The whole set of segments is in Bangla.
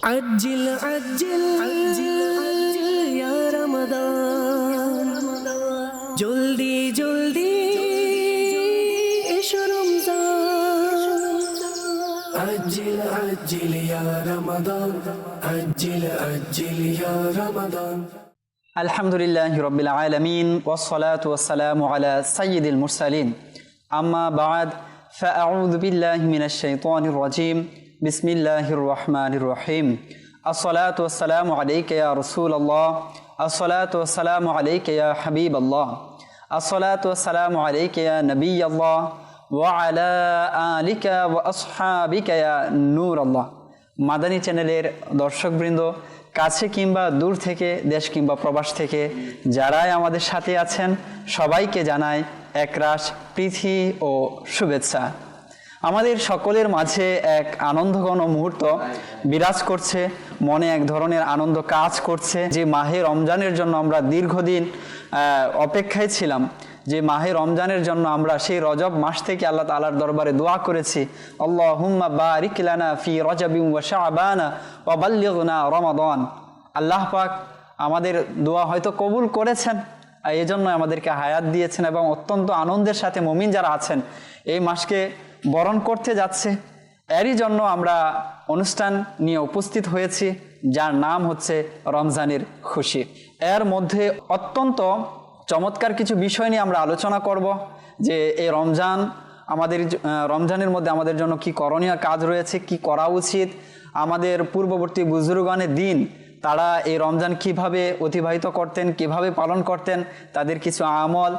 عجل عجل يا رمضان جلدي جلدي ايش رمضان عجل عجل يا رمضان عجل عجل يا رمضان الحمد لله رب العالمين والصلاة والسلام على سيد المرسلين أما بعد فأعوذ بالله من الشيطان الرجيم بسم الله الرحمن الرحيم الصلاة والسلام عليك يا رسول الله الصلاة والسلام عليك يا حبيب الله الصلاة والسلام عليك يا نبي الله وعلى آلك وأصحابك يا نور الله মাদানী চ্যানেলের দর্শকবৃন্দ কাছে কিংবা দূর থেকে দেশ কিংবা প্রবাস থেকে যারাই আমাদের সাথে আছেন সবাইকে জানাই একরাশ প্রীতি ও শুভেচ্ছা। আমাদের সকলের মাঝে এক আনন্দঘন মুহূর্ত বিরাজ করছে, মনে এক ধরনের আনন্দ কাজ করছে যে মাহে রমজানের জন্য আমরা দীর্ঘদিন অপেক্ষায় ছিলাম, যে মাহে রমজানের জন্য আমরা সেই রজব মাস থেকে আল্লাহ তাআলার দরবারে দোয়া করেছি, আল্লাহুম্মা বারিক লানা ফি রজবিন ওয়া শাবানা ওয়া বাল্লিগনা রমাদান। আল্লাহ পাক আমাদের দোয়া হয়তো কবুল করেছেন, এই জন্য আমাদেরকে হায়াত দিয়েছেন এবং অত্যন্ত আনন্দের সাথে মুমিন যারা আছেন এই মাসকে বরণ করতে যাচ্ছে। এরই জন্য আমরা অনুষ্ঠান নিয়ে উপস্থিত হয়েছি যার নাম হচ্ছে রমজানের খুশি। এর মধ্যে অত্যন্ত চমৎকার কিছু বিষয় নিয়ে আমরা আলোচনা করব যে এই রমজানের মধ্যে আমাদের জন্য কি করণীয় কাজ রয়েছে, কি করা উচিত, আমাদের পূর্ববর্তী বুজুর্গানের দিন তারা এই রমজান কিভাবে অতিবাহিত করতেন, কিভাবে পালন করতেন, তাদের কিছু আমল,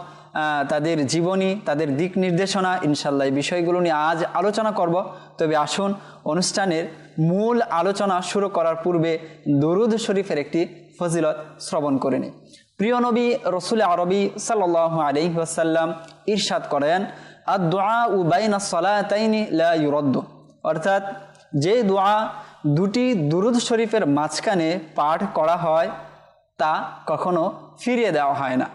তাদের জীবনী, তাদের দিক নির্দেশনা, ইনশাল্লাহ এই বিষয়গুলো নিয়ে আজ আলোচনা করব। তবে আসুন অনুষ্ঠানের মূল আলোচনা শুরু করার পূর্বে দুরূদ শরীফের একটি ফজিলত শ্রবণ করে নিই। প্রিয় নবী রসুল আরবি সাল্লাল্লাহু আলাইহি ওয়াসাল্লাম ইরশাদ করেন, আদ-দুআউ বাইনাস সালাতাইনি লা ইউরাদ্দু, অর্থাৎ যে দোয়া দুটি দুরূদ শরীফের মাঝখানে পাঠ করা হয় তা কখনো ফিরিয়ে দেওয়া হয় না।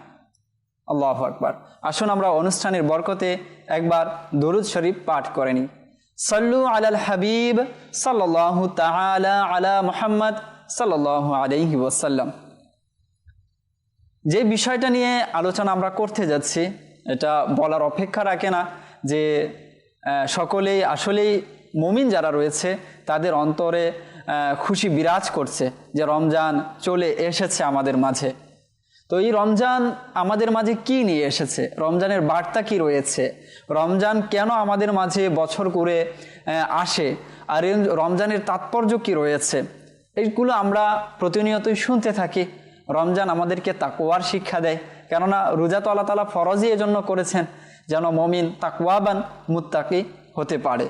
আল্লাহু আকবার। আসুন আমরা অনুষ্ঠানের বরকতে একবার দুরূদ শরীফ পাঠ করে নিই। সাল্লু আলাল হাবিব সাল্লাল্লাহু তাআলা আলা মুহাম্মদ সাল্লাল্লাহু আলাইহি ওয়াসাল্লাম। যে বিষয়টা নিয়ে আলোচনা আমরা করতে যাচ্ছি এটা বলার অপেক্ষা রাখে না যে সকলেই আসলেই মুমিন যারা রয়েছে তাদের অন্তরে খুশি বিরাজ করছে যে রমজান চলে এসেছে আমাদের মাঝে। তো এই রমজান আমাদের মাঝে কি নিয়ে এসেছে, রমজানের বার্তা কি রয়েছে, রমজান কেন আমাদের মাঝে বছর করে আসে, আর এই রমজানের তাৎপর্য কি রয়েছে, এইগুলো আমরা প্রতিনিয়তই শুনতে থাকি। রমজান আমাদেরকে তাকওয়ার শিক্ষা দেয়, কেননা রোজা তো আল্লাহ তাআলা ফরজই এজন্য করেছেন যেন মুমিন তাকওয়াবান মুত্তাকি হতে পারে।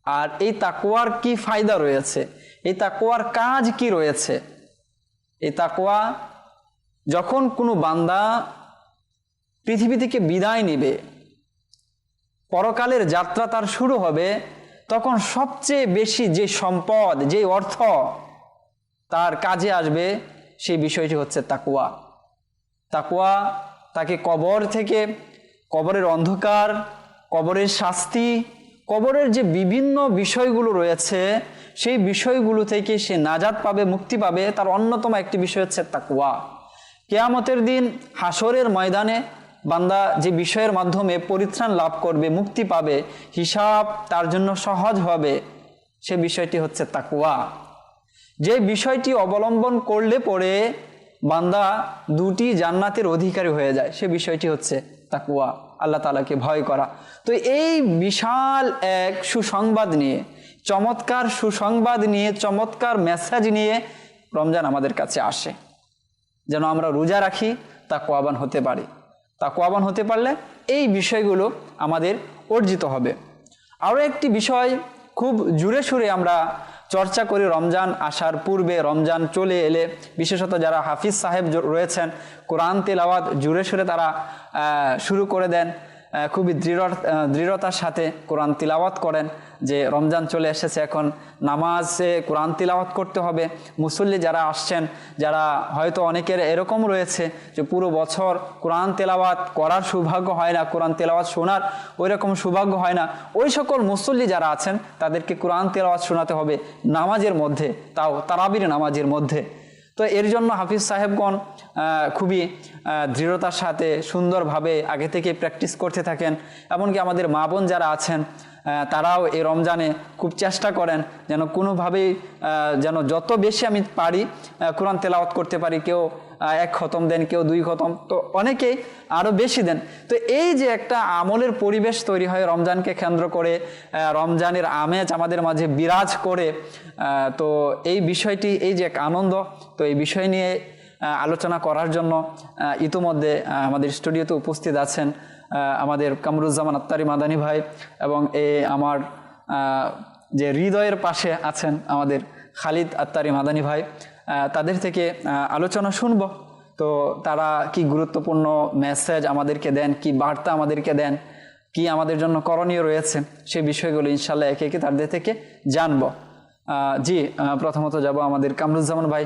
আর এই তাকওয়ার কি ফায়দা রয়েছে, এই তাকওয়ার কাজ কি রয়েছে, এই তাকওয়া যখন কোনো বান্দা পৃথিবী থেকে বিদায় নেবে, পরকালের যাত্রা তার শুরু হবে, তখন সবচেয়ে বেশি যে সম্পদ, যে অর্থ তার কাজে আসবে সেই বিষয়টি হচ্ছে তাকওয়া। তাকওয়া তাকে কবর থেকে, কবরের অন্ধকার, কবরের শাস্তি, কবরের যে বিভিন্ন বিষয়গুলো রয়েছে সেই বিষয়গুলো থেকে সে নাজাত পাবে, মুক্তি পাবে। তার অন্যতম একটি বিষয় হচ্ছে তাকওয়া। কিয়ামতের দিন হাসরের ময়দানে বান্দা যে বিষয়ের মাধ্যমে পরিত্রাণ লাভ করবে, মুক্তি পাবে, হিসাব তার জন্য সহজ হবে, সে বিষয়টি হচ্ছে তাকওয়া। যে বিষয়টি অবলম্বন করলে পরে বান্দা দুটি জান্নাতের অধিকারী হয়ে যায়, সে বিষয়টি হচ্ছে তাকওয়া, আল্লাহ তাআলাকে ভয় করা। তো এই বিশাল এক সুসংবাদ নিয়ে, চমৎকার সুসংবাদ নিয়ে, চমৎকার মেসেজ নিয়ে রমজান আমাদের কাছে আসে যেন আমরা রোজা রাখি, তাকওয়াবান হতে পারি। তাকওয়াবান হতে পারলে এই বিষয়গুলো আমাদের অর্জিত হবে। আরও একটি বিষয় খুব জুড়ে সুরে আমরা চর্চা করি রমজান আসার পূর্বে, রমজান চলে এলে, বিশেষত যারা হাফিজ সাহেব রয়েছেন কোরআন তেলাওয়াত জুড়ে সুরে তারা শুরু করে দেন, খুবই দৃঢ়তার সাথে কোরআন তিলাওয়াত করেন। যে রমজান চলে এসেছে, এখন নামাজে কোরআন তিলাওয়াত করতে হবে। মুসল্লি যারা আসছেন, যারা হয়তো অনেকের এরকম রয়েছে যে পুরো বছর কোরআন তেলাওয়াত করার সৌভাগ্য হয় না, কোরআন তেলাওয়াত শোনার ওই রকম সৌভাগ্য হয় না, ওই সকল মুসল্লি যারা আছেন তাদেরকে কোরআন তেলাওয়াত শোনাতে হবে নামাজের মধ্যে, তাও তারাবির নামাজের মধ্যে। তো এর জন্য হাফিজ সাহেবগণ খুবই দৃঢ়তার সাথে সুন্দরভাবে আগে থেকে প্র্যাকটিস করতে থাকেন। এমনকি আমাদের মা বোন যারা আছেন তারাও এই রমজানে খুব চেষ্টা করেন যেন কোনোভাবেই যেন যত বেশি আমি পারি কোরআন তেলাওয়াত করতে পারি। কেউ 1 খতম দেন, কেউ 2 খতম, তো অনেকেই আরও বেশি দেন। তো এই যে একটা আমলের পরিবেশ তৈরি হয় রমজানকে কেন্দ্র করে, রমজানের আমেজ আমাদের মাঝে বিরাজ করে, তো এই বিষয়টি, এই যে এক আনন্দ, তো এই বিষয় নিয়ে আলোচনা করার জন্য ইতিমধ্যে আমাদের স্টুডিওতে উপস্থিত আছেন আমাদের কামরুজ্জামান আত্তারি মাদানী ভাই, এবং আমার যে হৃদয়ের পাশে আছেন আমাদের খালিদ আত্তারি মাদানী ভাই। তাদের থেকে আলোচনা শুনব। তো তারা কি গুরুত্বপূর্ণ মেসেজ আমাদেরকে দেন, কি বার্তা আমাদেরকে দেন, কি আমাদের জন্য করণীয় রয়েছে, সেই বিষয়গুলো ইনশাল্লাহ একে একে তাদের থেকে জানব। জি, প্রথমত যাব আমাদের কামরুজ্জামান ভাই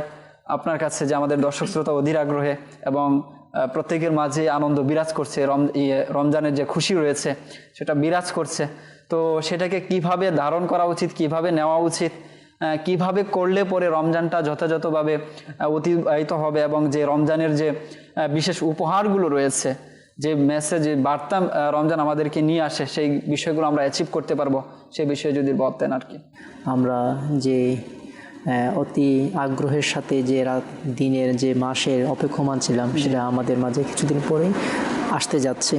আপনার কাছে, যে আমাদের দর্শক শ্রোতা অধীর আগ্রহে এবং প্রত্যেকের মাঝে আনন্দ বিরাজ করছে, রমজানের যে খুশি রয়েছে সেটা বিরাজ করছে। তো সেটাকে কিভাবে ধারণ করা উচিত, কিভাবে নেওয়া উচিত, কিভাবে করলে পরে রমজানটা যথাযথভাবে অতিবাহিত হবে, এবং যে রমজানের যে বিশেষ উপহারগুলো রয়েছে, যে মেসেজ, যে বার্তা রমজান আমাদেরকে নিয়ে আসে, সেই বিষয়গুলো আমরা অ্যাচিভ করতে পারবো, সেই বিষয়ে যদি বলতেন আর কি। আমরা যে অতি আগ্রহের সাথে যে দিনের, যে মাসের অপেক্ষমান ছিলাম, সেটা আমাদের মাঝে কিছুদিন পরেই আসতে যাচ্ছে।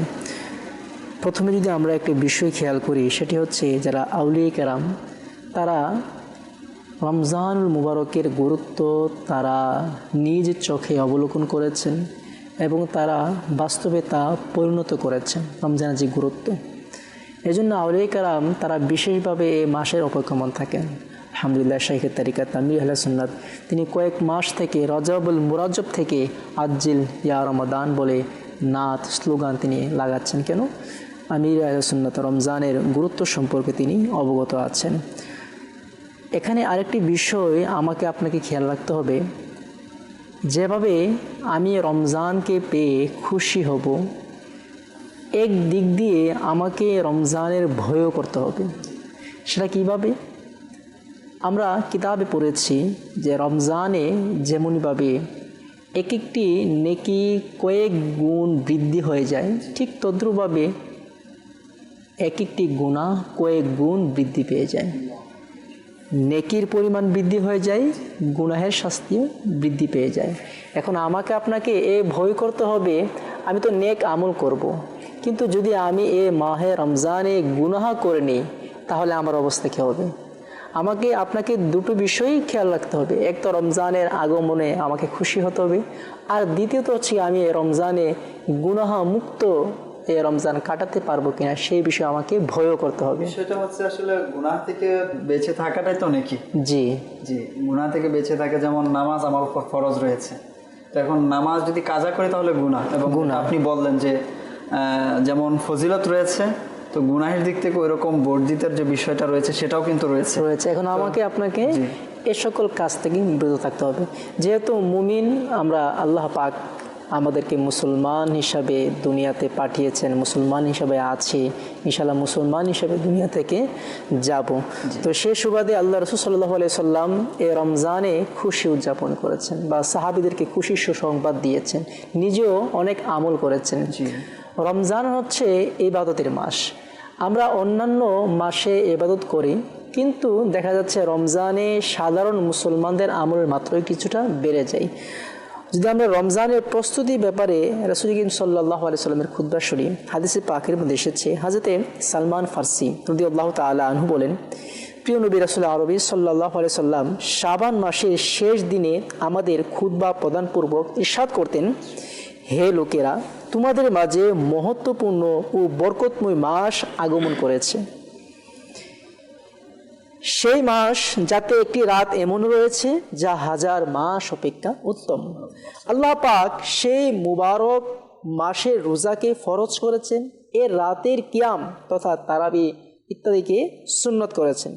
প্রথমে যদি আমরা একটা বিষয় খেয়াল করি, সেটি হচ্ছে যারা আউলিয়া কেরাম, তারা রমজানুল মুবারকের গুরুত্ব তারা নিজ চোখে অবলোকন করেছেন এবং তারা বাস্তবে তা পরিণত করেছেন রমজানের যে গুরুত্ব। এজন্য আউলিয়া কেরাম তারা বিশেষভাবে এই মাসের অপেক্ষমান থাকেন। আলহামদুলিল্লাহ, শাইখে তারিকাত আমির আহলে সুন্নাত তিনি কয়েক মাস থেকে রজবুল মুরাজ্জব থেকে আজ্জিল ইয়া রমাদান বলে নাত স্লোগান তিনি লাগাচ্ছেন। কেন? আমির আহলে সুন্নাত রমজানের গুরুত্ব সম্পর্কে তিনি অবগত আছেন। এখানে আরেকটি বিষয় আমাকে আপনাকে খেয়াল রাখতে হবে, যেভাবে আমি রমজানকে পেয়ে খুশি হব, এক দিক দিয়ে আমাকে রমজানের ভয়ও করতে হবে। সেটা কিভাবে? আমরা কিতাবে পড়েছি যে রমজানে যেমনভাবে এক একটি নেকি কয়েক গুণ বৃদ্ধি হয়ে যায়, ঠিক তদ্রুপভাবে এক একটি গুনাহ কয়েক গুণ বৃদ্ধি পেয়ে যায়। নেকির পরিমাণ বৃদ্ধি হয়ে যায়, গুনাহের শাস্তিও বৃদ্ধি পেয়ে যায়। এখন আমাকে আপনাকে ভয় করতে হবে, আমি তো নেক আমল করব, কিন্তু যদি আমি মাহে রমজানে গুনাহ করে নিই তাহলে আমার অবস্থা কী হবে? আমাকে আপনাকে দুটো বিষয়ই খেয়াল রাখতে হবে। এক তো রমজানের আগমনে আমাকে খুশি হতে হবে, আর দ্বিতীয়ত হচ্ছে আমি রমজানে গুনাহ মুক্ত রমজান কাটাতে পারবো কিনা সেই বিষয়ে আমাকে ভয়ও করতে হবে। সেটা হচ্ছে আসলে গুনাহ থেকে বেঁচে থাকাটাই তো নাকি। জি জি, গুনাহ থেকে বেঁচে থাকে, যেমন নামাজ আমার উপর ফরজ রয়েছে, তো এখন নামাজ যদি কাজা করি তাহলে গুনাহ, এবং আপনি বললেন যে যেমন ফজিলত রয়েছে, তো গুনাহের দিক থেকে ওইরকম বর্ধিতের যে বিষয়টা রয়েছে সেটাও কিন্তু রয়েছে। এখন আমাকে আপনাকে এ সকল কাজ থেকে বিরত থাকতে হবে। যেহেতু মুমিন আমরা, আল্লাহ পাক আমাদেরকে মুসলমান হিসাবে দুনিয়াতে পাঠিয়েছেন, মুসলমান হিসাবে আছি, ইনশাআল্লাহ মুসলমান হিসাবে দুনিয়া থেকে যাব। তো সে সুবাদে আল্লাহ রাসূল সাল্লাল্লাহু আলাইহি সাল্লাম এই রমজানে খুশি উদযাপন করেছেন বা সাহাবীদেরকে খুশির সুসংবাদ দিয়েছেন, নিজেও অনেক আমল করেছেন। রমজান হচ্ছে ইবাদতের মাস। আমরা অন্যান্য মাসে ইবাদত করি, কিন্তু দেখা যাচ্ছে রমজানে সাধারণ মুসলমানদের আমলের মাত্রাই কিছুটা বেড়ে যায়। যদি আমরা রমজানের প্রস্তুতির ব্যাপারে রাসূল করিম সাল্লাল্লাহু আলাইহি সাল্লামের খুতবা শুনি, হাদিসে পাকের মধ্যে এসেছে, হযরতে সালমান ফারসি রাদিয়াল্লাহু তাআলা আনহু বলেন, প্রিয় নবী রাসূল আরবি সাল্লাল্লাহু আলাইহি সাল্লাম শাবান মাসের শেষ দিনে আমাদের খুতবা প্রদানপূর্বক ইরশাদ করতেন, হে লোকেরা, তোমাদের মাঝে মহত্বপূর্ণ ও বরকতময় মাস আগমন করেছে। সেই মাস যাতে একটি রাত এমন রয়েছে যা 1000 মাস অপেক্ষা উত্তম। আল্লাহ পাক সেই মুবারক মাসের রোজাকে ফরজ করেছেন। এর রাতের কিয়াম তথা তারাবি ইত্যাদিকে সুন্নত করেছেন।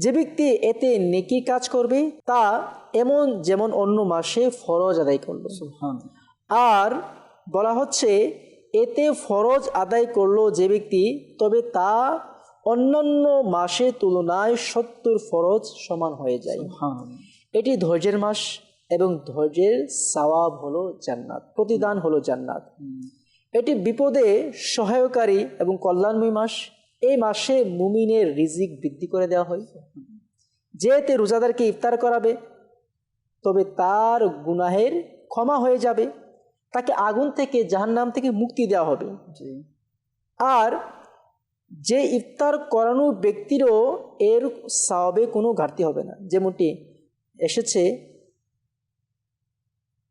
যে ব্যক্তি এতে নেকি কাজ করবে তা এমন যেমন অন্য মাসে ফরজ আদায় করলো। আর বলা হচ্ছে এতে ফরজ আদায় করলো যে ব্যক্তি, তবে তা অন্যান্য মাসের তুলনায় 70 ফরজ সমান হয়ে যায়। এটি ধৈর্যের মাস এবং ধৈর্যের সওয়াব হলো জান্নাত, প্রতিদান হলো জান্নাত। এটি বিপদে সহায়কারী এবং কল্যাণময় মাস। এই মাসে মুমিনের রিজিক বৃদ্ধি করে দেওয়া হয়। যে এতে রোজাদারকে ইফতার করাবে তবে তার গুনাহের ক্ষমা হয়ে যাবে, তাকে আগুন থেকে জাহান্নাম থেকে মুক্তি দেওয়া হবে। আর যে ইফতার করানো ব্যক্তিরও এর সওয়াবে কোনো ঘাটতি হবে না, যেমনটি এসেছে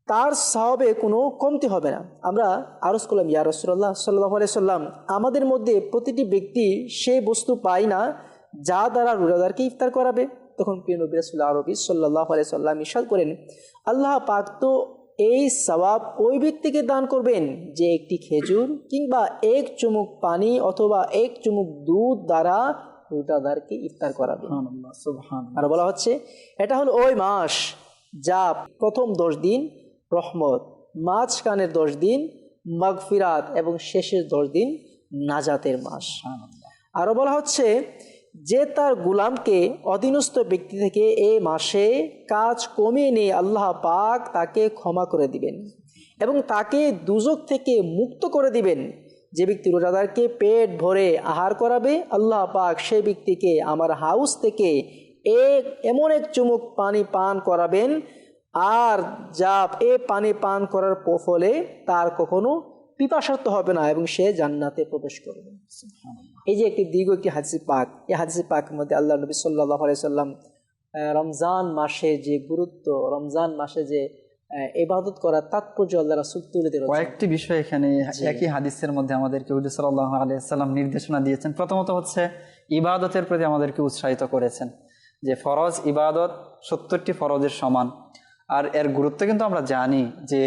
তার সওয়াবে কোনো কমতি হবে না। আমরা আরজ করলাম, ইয়া রাসূলুল্লাহ সাল্লাল্লাহু আলাইহি সাল্লাম, আমাদের মধ্যে প্রতিটি ব্যক্তি সেই বস্তু পায় না যা দ্বারা রোজাদারকে ইফতার করাবে। তখন প্রিয় নবী রাসূলুল্লাহ আরবি সাল্লাল্লাহু আলাইহি সাল্লাম ইরশাদ করেন, আল্লাহ পাক তো এই সওয়াব ওই ব্যক্তিকে দান করবেন যে একটি খেজুর কিংবা এক চুমুক পানি অথবা এক চুমুক দুধ দ্বারা রোজাদারকে ইফতার করাবে। আর বলা হচ্ছে এটা হলো ওই মাস যা প্রথম 10 দিন রহমত, মাঝখানের 10 দিন মাগফিরাত এবং শেষের 10 দিন নাজাতের মাস। আরও বলা হচ্ছে যে তার গুলামকে অধীনস্থ ব্যক্তি থেকে এই মাসে কাজ কমিয়ে নিয়ে আল্লাহ পাক তাকে ক্ষমা করে দিবেন এবং তাকে দুজক থেকে মুক্ত করে দিবেন। যে ব্যক্তি রোজাদারকে পেট ভরে আহার করাবে, আল্লাহ পাক সেই ব্যক্তিকে আমার হাউস থেকে এমন এক চুমুক পানি পান করাবেন, আর যা এ পানি পান করার ফলে তার কখনো পিপাসার্ত হবে না এবং সে জান্নাতে প্রবেশ করবে। এই যে একটি দীর্ঘ একটি হাদিস পাক, এই হাদিস পাকের মধ্যে আল্লাহ নবী সাল্লাল্লাহু আলাইহি সাল্লাম রমজান মাসের যে গুরুত্ব, রমজান মাসে যে ইবাদত করার তাৎপর্য আল্লাহ রাসূল তুলে ধরেছেন। কয়েকটি বিষয় এখানে একই হাদিসের মধ্যে আমাদেরকে হুজুর সাল্লাল্লাহু আলাইহি সাল্লাম নির্দেশনা দিয়েছেন। প্রথমত হচ্ছে ইবাদতের প্রতি আমাদেরকে উৎসাহিত করেছেন যে ফরজ ইবাদত 70টি ফরজের সমান। আর এর গুরুত্ব কিন্তু আমরা জানি যে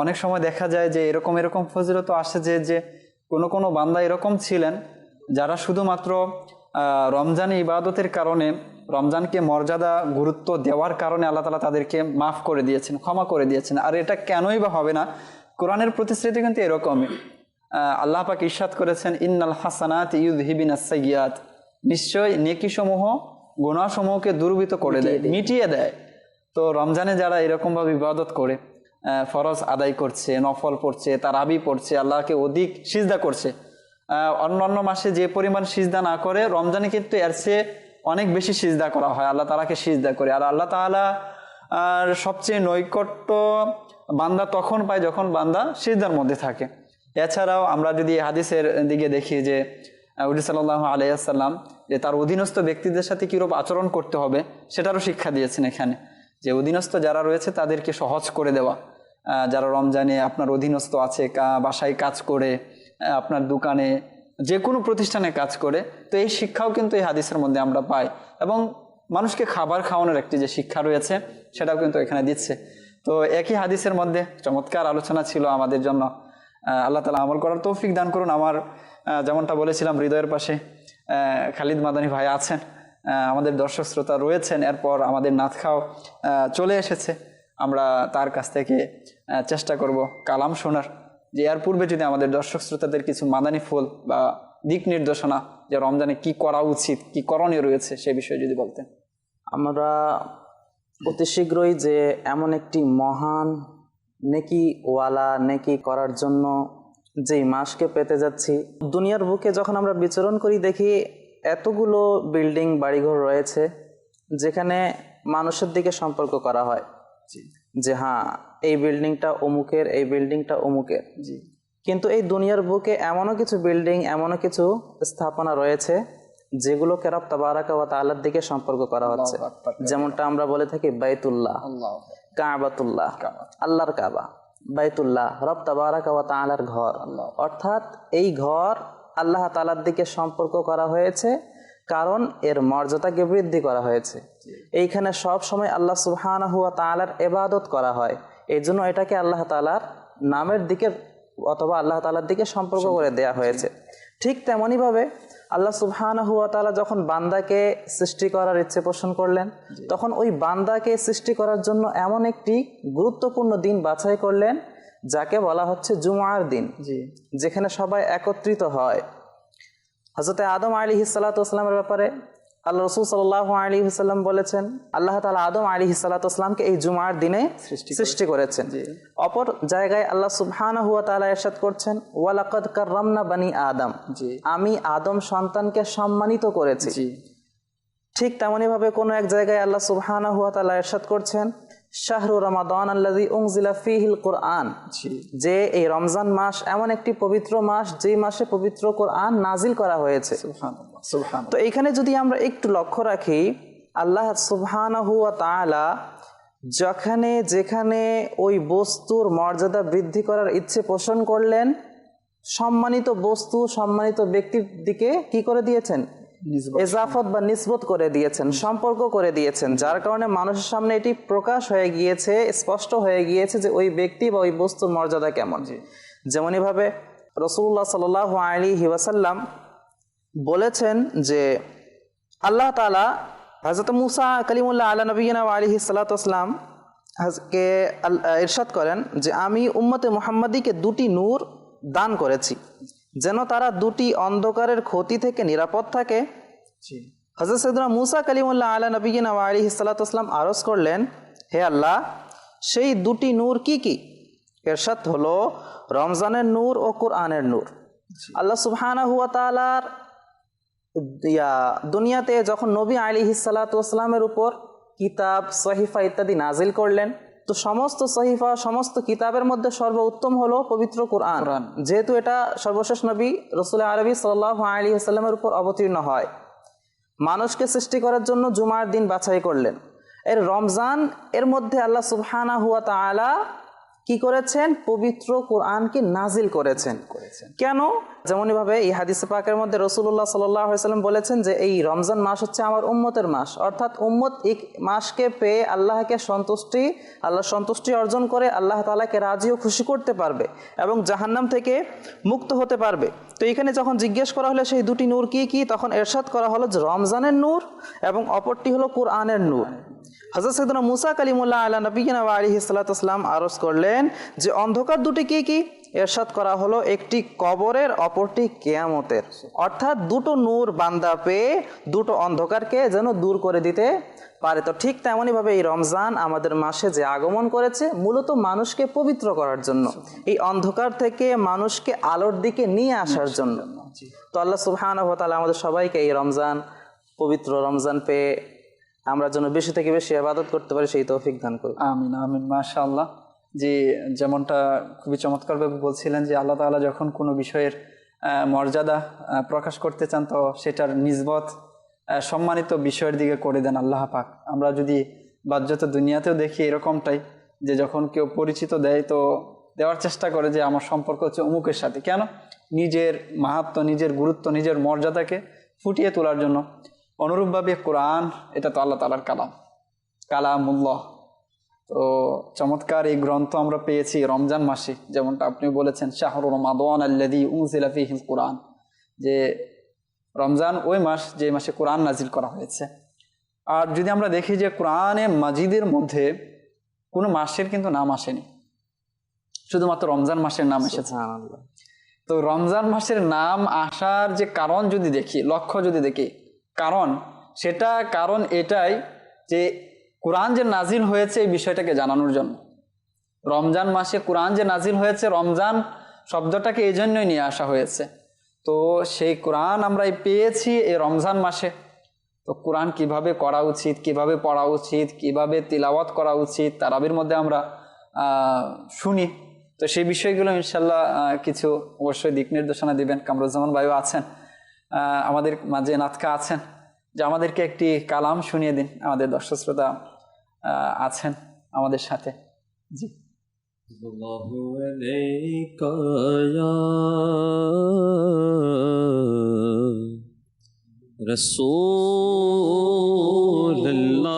অনেক সময় দেখা যায় যে এরকম ফজিলত আসে যে কোনো বান্দা এরকম ছিলেন যারা শুধুমাত্র রমজানে ইবাদতের কারণে, রমজানকে মর্যাদা গুরুত্ব দেওয়ার কারণে আল্লাহ তাআলা তাদেরকে মাফ করে দিয়েছেন, ক্ষমা করে দিয়েছেন। আর এটা কেনই বা হবে না? কোরআনের প্রতিশ্রুতি কিন্তু এরকমই। আল্লাহ পাক ইরশাদ করেছেন, ইন্নাল হাসানাতি ইউযহিবিনাস সাইয়্যাত, নিশ্চয় নেকিসমূহ গুনাহসমূহকে দূরীভূত করে দেয়, মিটিয়ে দেয়। তো রমজানে যারা এরকমভাবে ইবাদত করে, ফরজ আদায় করছে, নফল পড়ছে, তারাবি পড়ছে, আল্লাহকে অধিক সিজদা করছে, অন্যান্য মাসে যে পরিমাণ সিজদা না করে রমজানে কিন্তু এর চেয়ে অনেক বেশি সিজদা করা হয়, আল্লাহ তাআলাকে সিজদা করে। আর আল্লাহ তাআলা সবচেয়ে নৈকট্য বান্দা তখন পায় যখন বান্দা সিজদার মধ্যে থাকে। এছাড়াও আমরা যদি হাদিসের দিকে দেখি যে হুজুর সাল্লাল্লাহু আলাইহি ওয়াসাল্লাম যে তার অধীনস্থ ব্যক্তিদের সাথে কীরূপ আচরণ করতে হবে সেটারও শিক্ষা দিয়েছেন এখানে, যে অধীনস্থ যারা রয়েছে তাদেরকে সহজ করে দেওয়া। যারা রমজানে আপনার অধীনস্থ আছে, বাসায় কাজ করে, আপনার দোকানে, যে কোনো প্রতিষ্ঠানে কাজ করে, তো এই শিক্ষাও কিন্তু এই হাদিসের মধ্যে আমরা পাই। এবং মানুষকে খাবার খাওয়ানোর একটি যে শিক্ষা রয়েছে সেটাও কিন্তু এখানে দিচ্ছে। তো একই হাদিসের মধ্যে চমৎকার আলোচনা ছিল আমাদের জন্য। আল্লাহ তাআলা আমল করার তৌফিক দান করুন। আমার যেমনটা বলেছিলাম, হৃদয়ের পাশে খালিদ মাদানী ভাই আছেন, আমাদের দর্শক শ্রোতা রয়েছেন, এরপর আমাদের নাতখাও চলে এসেছে। আমরা তার কাছ থেকে চেষ্টা করব কালাম শোনার, যে এর পূর্বে যদি আমাদের দর্শক শ্রোতাদের কিছু মাদানী ফুল বা দিক নির্দেশনা, যে রমজানে কি করা উচিত, কি করণীয় রয়েছে সে বিষয়ে যদি বলতেন। আমরা অতি শীঘ্রই যে এমন একটি মহান নেকি ওয়ালা, নেকি করার জন্য যেই মাসকে পেতে যাচ্ছি, দুনিয়ার বুকে যখন আমরা বিচরণ করি দেখি এতগুলো বিল্ডিং বাড়িঘর রয়েছে যেখানে মানুষের দিকে সম্পর্ক করা হয় যে হ্যাঁ এই বিল্ডিংটা অমুকের, এই বিল্ডিংটা অমুকের। কিন্তু এই দুনিয়ার বুকে এমনও কিছু বিল্ডিং, এমনও কিছু স্থাপনা রয়েছে যেগুলোকে রব তাবারাকা ওয়া তাআলার দিকে সম্পর্ক করা হচ্ছে। যেমনটা আমরা বলে থাকি বাইতুল্লাহ, কাবাতুল্লাহ, আল্লাহর কাবা, বাইতুল্লাহ রব তাবারাকা ওয়া তাআলার ঘর। অর্থাৎ এই ঘর আল্লাহ তাআলার দিকে সম্পর্ক করা হয়েছে কারণ এর মর্যাদাকে বৃদ্ধি করা হয়েছে। এইখানে সব সময় আল্লাহ সুবহানাহু ওয়া তাআলার ইবাদত করা হয়, এই জন্য এটাকে আল্লাহ তাআলার নামের দিকে অথবা আল্লাহ তাআলার দিকে সম্পর্ক করে দেয়া হয়েছে। ঠিক তেমনইভাবে আল্লাহ সুবহানাহু ওয়া তাআলা যখন বান্দাকে সৃষ্টি করার ইচ্ছে পোষণ করলেন, তখন ওই বান্দাকে সৃষ্টি করার জন্য এমন একটি গুরুত্বপূর্ণ দিন বাছাই করলেন যাকে বলা হচ্ছে জুমার দিন, যেখানে সবাই একত্রিত হয়। হযরত আদম আলাইহিস সালাতু ওয়াস সালামের ব্যাপারে আল্লাহ রাসূল সাল্লাল্লাহু আলাইহি ওয়াসাল্লাম বলেছেন, আল্লাহ তাআলা আদম আলাইহিস সালাতু ওয়াস সালামকে এই জুমার দিনে সৃষ্টি করেছেন। অপর জায়গায় আল্লাহ সুবহানাহু ওয়া তাআলা ইরশাদ করছেন, ওয়া লাকাদ কাররামনা বানি আদম, আমি আদম সন্তানকে সম্মানিত করেছি। ঠিক তেমনি ভাবে কোন এক জায়গায় আল্লাহ সুবহানাহু ওয়া তাআলা ইরশাদ করছেন, শাহরু রমাদান আল্লাযী উনজিলা ফীহিল কুরআন, যে এই রমজান মাস এমন একটি পবিত্র মাস যেই মাসে পবিত্র কোরআন নাজিল করা হয়েছে। তো এখানে যদি আমরা একটু লক্ষ্য রাখি, আল্লাহ সুবহানাহু ওয়া তাআলা যেখানে ওই বস্তুর মর্যাদা বৃদ্ধি করার ইচ্ছে পোষণ করলেন, সম্মানিত বস্তু সম্মানিত ব্যক্তির দিকে কি করে দিয়েছেন, ইজাফত বা নিসবত করে দিয়েছেন, সম্পর্ক করে দিয়েছেন, যার কারণে মানুষের সামনে এটি প্রকাশ হয়ে গিয়েছে, স্পষ্ট হয়ে গিয়েছে যে ওই ব্যক্তি বা ওই বস্তুর মর্যাদা কেমন। যেমনই ভাবে রাসূলুল্লাহ সাল্লাল্লাহু আলাইহি ওয়াসাল্লাম বলেছেন যে আল্লাহ তাআলা হযরত মুসা কালিমুল্লাহ আলা নবিয়িনা ওয়া আলাইহিস সালাতু ওয়াসসালাম কে ইরশাদ করেন যে আমি উম্মতে মুহাম্মাদীকে দুটি নূর দান করেছি যেন তারা দুটি অন্ধকারের ক্ষতি থেকে নিরাপদ থাকে। হযরত সাইয়েদনা মুসা কালিমুল্লাহ আলা নবিয়িনা ওয়া আলাইহিস সালাতু ওয়াসসালাম আরজ করলেন, হে আল্লাহ, সেই দুটি নূর কি কি? ইরশাদ হলো রমজানের নূর ও কোরআনের নূর। আল্লাহ সুবহানাহু ওয়া তাআলার দুনিয়াতে যখন নবী আলাইহিস সালাতু ওয়াসসালামের উপর কিতাব, সহিফা ইত্যাদি নাজিল করলেন, তো সমস্ত সহিফা সমস্ত কিতাবের মধ্যে সর্বোত্তম হলো পবিত্র কোরআন, যেহেতু এটা সর্বশেষ নবী রাসূল আরবি সাল্লাল্লাহু আলাইহি ওয়াসাল্লামের উপর অবতীর্ণ হয়। মানুষকে সৃষ্টি করার জন্য জুমার দিন বাছাই করলেন। এর রমজান এর মধ্যে আল্লাহ সুবহানাহু ওয়া তাআলা কি করেছেন, পবিত্র কোরআনকে নাজিল করেছেন। কেন? যেমনই ভাবে এই হাদিসে পাকের মধ্যে রাসূলুল্লাহ সাল্লাল্লাহু আলাইহি ওয়াসাল্লাম বলেছেন যে এই রমজান মাস হচ্ছে আমার উম্মতের মাস, অর্থাৎ উম্মত এই মাসকে পেয়ে আল্লাহ সন্তুষ্টি অর্জন করে আল্লাহ তাআলাকে রাজি ও খুশি করতে পারবে এবং জাহান্নাম থেকে মুক্ত হতে পারবে। তো এখানে যখন জিজ্ঞেস করা হলো সেই দুটি নূর কি কি, তখন ইরশাদ করা হলো যে রমজানের নূর এবং অপরটি হলো কোরআনের নূর। হযরত সাইয়েদনা মুসা কালিমুল্লাহ আলা নবিয়িনা ওয়া আলাইহিস সালাতু ওয়াসসালাম আরজ করলেন যে অন্ধকার দুটি কি কি? ইরশাদ করা হলো একটি কবরের, অপরটি কিয়ামতের। অর্থাৎ দুটো নূর বান্দা পেয়ে দুটো অন্ধকারকে যেন দূর করে দিতে পারে। তো ঠিক তেমনই ভাবে এই রমজান আমাদের মাসে যে আগমন করেছে মূলত মানুষকে পবিত্র করার জন্য, এই অন্ধকার থেকে মানুষকে আলোর দিকে নিয়ে আসার জন্য। তো আল্লাহ সুবহানাহু ওয়া তাআলা আমাদের সবাইকে এই রমজান, পবিত্র রমজান পেয়ে আমরা যেন বেশি থেকে বেশি ইবাদত করতে পারি সেই তৌফিক দান করুন। আমিন আমিন, মাশাআল্লাহ। যে যেমনটা খুবই চমৎকারভাবে বলছিলেন যে আল্লাহ তাআলা যখন কোনো বিষয়ের মর্যাদা প্রকাশ করতে চান তো সেটার নিসবত সম্মানিত বিষয়ের দিকে করে দেন আল্লাহ পাক। আমরা যদি বাহ্যত দুনিয়াতেও দেখি এরকমটাই, যে যখন কেউ পরিচিত দেয় তো দেওয়ার চেষ্টা করে যে আমার সম্পর্ক হচ্ছে অমুকের সাথে। কেন? নিজের মাহাত্ম্য, নিজের গুরুত্ব, নিজের মর্যাদাকে ফুটিয়ে তোলার জন্য। অনুরূপভাবে কোরআন, এটা তো আল্লাহ তাআলার কালামুল্লাহ। তো চমৎকার এই গ্রন্থ আমরা পেয়েছি রমজান মাসে, যেমনটা আপনি বলেছেন শাহরু রমাদান আল্লাযী উনজিলা ফীহিল কুরআন, যে রমজান ওই মাস যে মাসে কোরআন নাজিল করা হয়েছে। আর যদি আমরা দেখি যে কোরআনে মাজিদের মধ্যে কোনো মাসের কিন্তু নাম আসেনি, শুধুমাত্র রমজান মাসের নাম এসেছে। তো রমজান মাসের নাম আসার যে কারণ যদি দেখি, লক্ষ্য যদি দেখি, কারণ এটাই যে কোরআন যে নাজিল হয়েছে এই বিষয়টাকে জানানোর জন্য। রমজান মাসে কোরআন যে নাজিল হয়েছে, রমজান শব্দটাকে এই জন্যই নিয়ে আসা হয়েছে। তো সেই কোরআন আমরা পেয়েছি এই রমজান মাসে। তো কোরআন কিভাবে করা উচিত, কিভাবে পড়া উচিত, কিভাবে তিলাওয়াত করা উচিত, তারাবির মধ্যে আমরা শুনি। তো সেই বিষয়গুলো ইনশাল্লাহ কিছু অবশ্যই দিক নির্দেশনা দিবেন। কামরুজ্জামান ভাইও আছেন, আমাদের মাঝে নাতকা আছেন, যে আমাদেরকে একটি কালাম শুনিয়ে দিন। আমাদের দর্শক শ্রোতা আছেন আমাদের সাথে। জি। সাল্লাল্লাহু আলাইকা ইয়া রাসূলুল্লাহ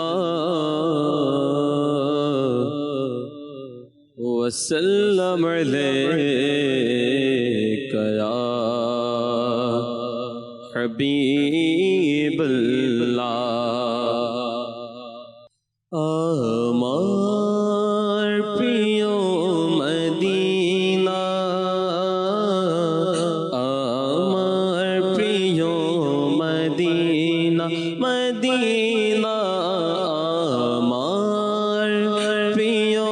ওয়া সাল্লাম আলাইকা ইয়া হাবিবুল্লাহ আমার প্রিয় মদিনা আমার প্রিয় মদিনা মদিনা আমার প্রিয়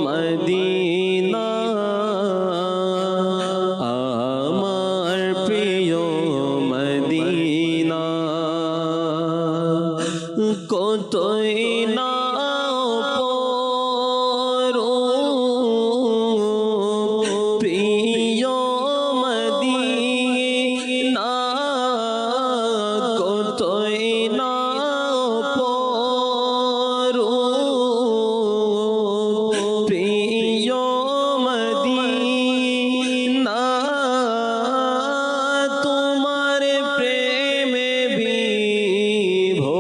মদিনা আমার প্রিয় মদিনা কতই না প্রিয় মদিনা কতই না প্রিয় মদিনা তোমার প্রেমে বিভোর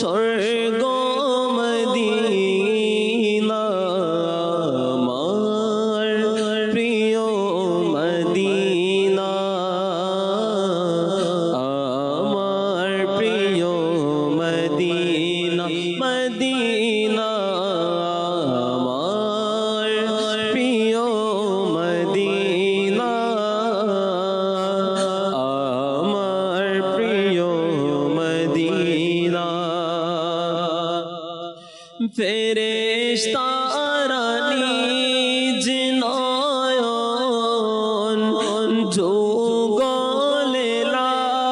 স্বর্গ মদিনা আমার প্রিয় মদিনা আমার প্রিয় মদিনা মদিনা আমার প্রিয় মদিনা আমার প্রিয় মদিনা ফেরেশতারা নিজ নয়ন যুগলে লাগায়